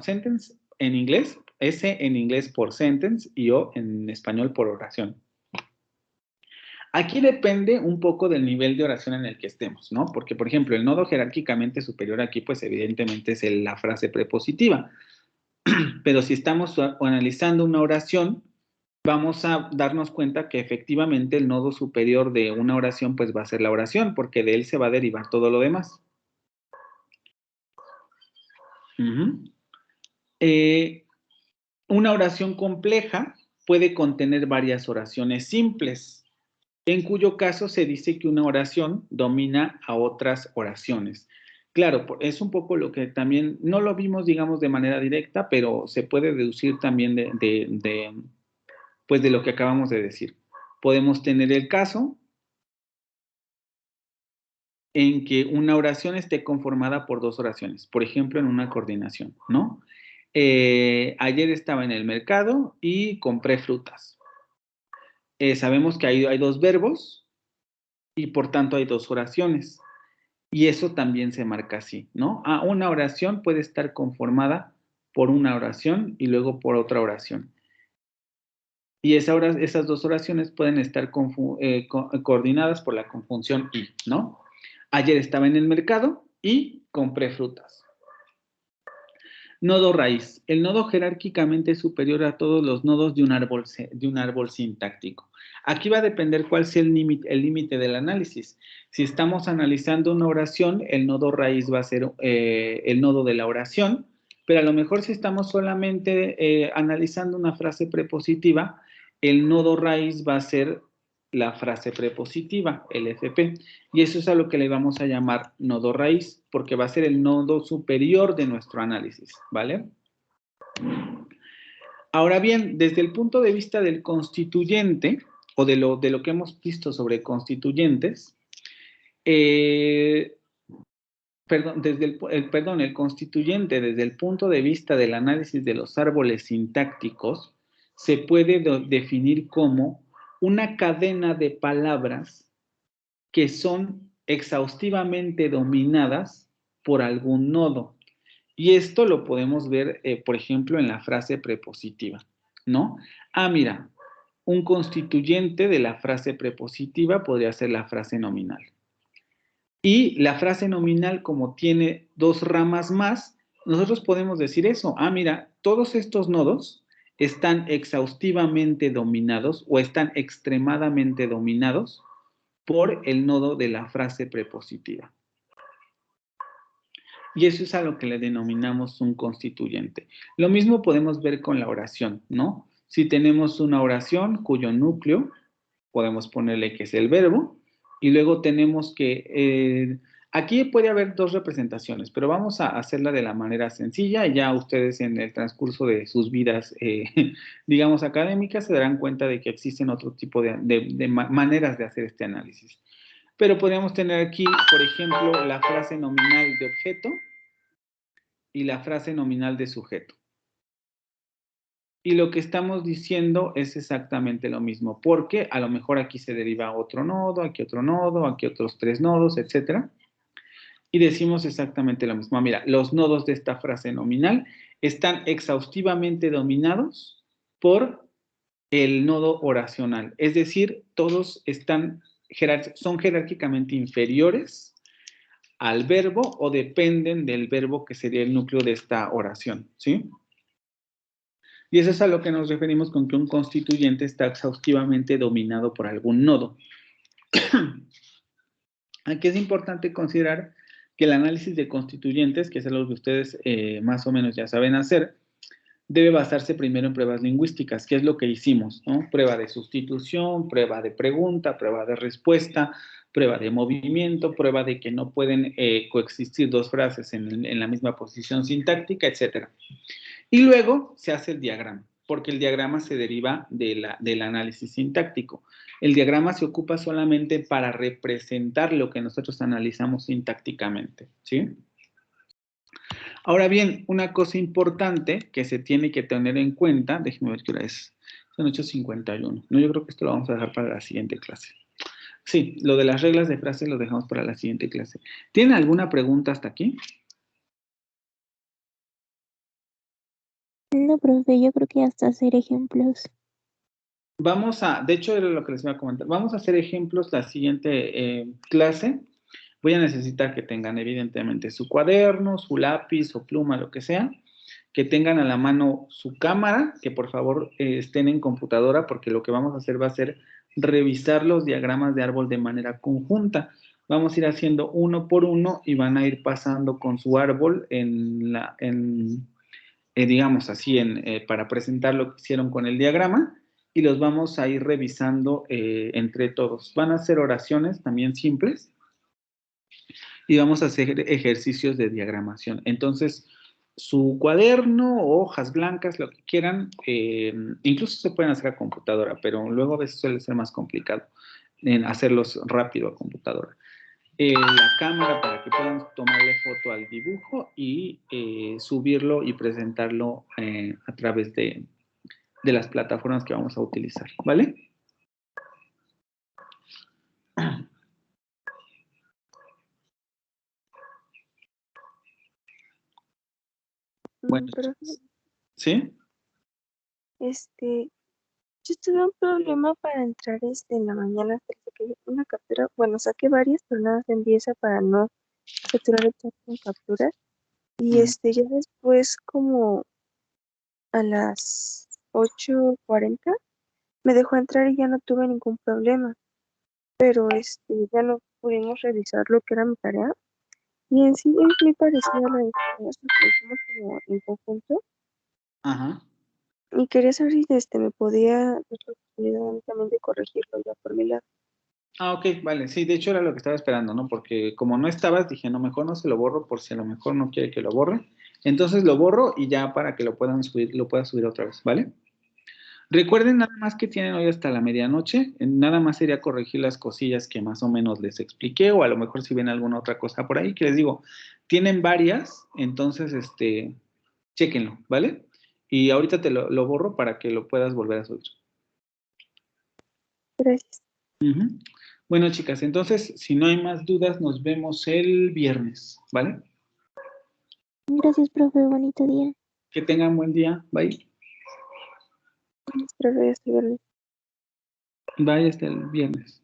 Sentence en inglés, S en inglés por sentence y O en español por oración. Aquí depende un poco del nivel de oración en el que estemos, ¿no? Porque, por ejemplo, el nodo jerárquicamente superior aquí, pues evidentemente es la frase prepositiva. Pero si estamos analizando una oración, vamos a darnos cuenta que efectivamente el nodo superior de una oración, pues va a ser la oración, porque de él se va a derivar todo lo demás. Una oración compleja puede contener varias oraciones simples, en cuyo caso se dice que una oración domina a otras oraciones. Claro, es un poco lo que también, no lo vimos, digamos, de manera directa, pero se puede deducir también pues de lo que acabamos de decir. Podemos tener el caso en que una oración esté conformada por dos oraciones, por ejemplo, en una coordinación, ¿no? Ayer estaba en el mercado y compré frutas. Sabemos que hay dos verbos y por tanto hay dos oraciones. Y eso también se marca así, ¿no? Una oración puede estar conformada por una oración y luego por otra oración. Y esas dos oraciones pueden estar coordinadas por la conjunción y, ¿no? Ayer estaba en el mercado y compré frutas. Nodo raíz. El nodo jerárquicamente superior a todos los nodos de un árbol sintáctico. Aquí va a depender cuál sea el límite del análisis. Si estamos analizando una oración, el nodo raíz va a ser el nodo de la oración, pero a lo mejor si estamos solamente analizando una frase prepositiva, el nodo raíz va a ser la frase prepositiva, el FP, y eso es a lo que le vamos a llamar nodo raíz, porque va a ser el nodo superior de nuestro análisis, ¿vale? Ahora bien, desde el punto de vista del constituyente, o de lo que hemos visto sobre constituyentes, el constituyente desde el punto de vista del análisis de los árboles sintácticos se puede definir como una cadena de palabras que son exhaustivamente dominadas por algún nodo. Y esto lo podemos ver, por ejemplo, en la frase prepositiva, ¿no? Mira, un constituyente de la frase prepositiva podría ser la frase nominal. Y la frase nominal, como tiene dos ramas más, nosotros podemos decir eso. Mira, todos estos nodos están exhaustivamente dominados o están extremadamente dominados por el nodo de la frase prepositiva. Y eso es a lo que le denominamos un constituyente. Lo mismo podemos ver con la oración, ¿no? Si tenemos una oración cuyo núcleo, podemos ponerle que es el verbo, y luego tenemos que, aquí puede haber dos representaciones, pero vamos a hacerla de la manera sencilla, y ya ustedes en el transcurso de sus vidas, digamos, académicas, se darán cuenta de que existen otro tipo de maneras de hacer este análisis. Pero podríamos tener aquí, por ejemplo, la frase nominal de objeto y la frase nominal de sujeto. Y lo que estamos diciendo es exactamente lo mismo, porque a lo mejor aquí se deriva otro nodo, aquí otros 3 nodos, etc. Y decimos exactamente lo mismo. Mira, los nodos de esta frase nominal están exhaustivamente dominados por el nodo oracional. Es decir, todos son jerárquicamente inferiores al verbo o dependen del verbo que sería el núcleo de esta oración, ¿sí? Y eso es a lo que nos referimos con que un constituyente está exhaustivamente dominado por algún nodo. Aquí es importante considerar que el análisis de constituyentes, que es algo que ustedes más o menos ya saben hacer, debe basarse primero en pruebas lingüísticas, que es lo que hicimos, ¿no? Prueba de sustitución, prueba de pregunta, prueba de respuesta, prueba de movimiento, prueba de que no pueden coexistir dos frases en la misma posición sintáctica, etc. Y luego se hace el diagrama, porque el diagrama se deriva del análisis sintáctico. El diagrama se ocupa solamente para representar lo que nosotros analizamos sintácticamente, ¿sí? Ahora bien, una cosa importante que se tiene que tener en cuenta, déjenme ver qué hora es, son 8:51. No, yo creo que esto lo vamos a dejar para la siguiente clase. Sí, lo de las reglas de frase lo dejamos para la siguiente clase. ¿Tienen alguna pregunta hasta aquí? No, profe, yo creo que hasta hacer ejemplos. De hecho, era lo que les iba a comentar. Vamos a hacer ejemplos la siguiente clase. Voy a necesitar que tengan evidentemente su cuaderno, su lápiz o pluma, lo que sea, que tengan a la mano su cámara, que por favor estén en computadora, porque lo que vamos a hacer va a ser revisar los diagramas de árbol de manera conjunta. Vamos a ir haciendo uno por uno y van a ir pasando con su árbol digamos así, para presentar lo que hicieron con el diagrama, y los vamos a ir revisando entre todos. Van a ser oraciones también simples, y vamos a hacer ejercicios de diagramación. Entonces, su cuaderno, hojas blancas, lo que quieran, incluso se pueden hacer a computadora, pero luego a veces suele ser más complicado en hacerlos rápido a computadora. La cámara para que puedan tomarle foto al dibujo y subirlo y presentarlo a través de las plataformas que vamos a utilizar, ¿vale? Bueno, Profe, ¿sí? yo tuve un problema para entrar en la mañana, saqué una captura, bueno, saqué varias, pero nada se empieza para no saturar el chat con capturas. Y ya después, como a las 8:40, me dejó entrar y ya no tuve ningún problema. Pero ya no pudimos revisar lo que era mi tarea. Y en sí es muy parecida a la de ustedes, porque lo hicimos como en conjunto. Ajá. Y quería saber si me podía dar la oportunidad a mí también de corregirlo ya por mi lado. Ok, vale. Sí, de hecho era lo que estaba esperando, ¿no? Porque como no estabas, dije, no, mejor no se lo borro por si a lo mejor no quiere que lo borre. Entonces lo borro y ya para que lo puedan subir, lo pueda subir otra vez, ¿vale? Recuerden nada más que tienen hoy hasta la medianoche. Nada más sería corregir las cosillas que más o menos les expliqué, o a lo mejor si ven alguna otra cosa por ahí, que les digo, tienen varias, entonces, chéquenlo, ¿vale? Y ahorita te lo borro para que lo puedas volver a subir. Gracias. Ujú. Bueno, chicas, entonces, si no hay más dudas, nos vemos el viernes, ¿vale? Gracias, profe. Bonito día. Que tengan buen día. Bye. Profe, hasta luego. Bye hasta el viernes.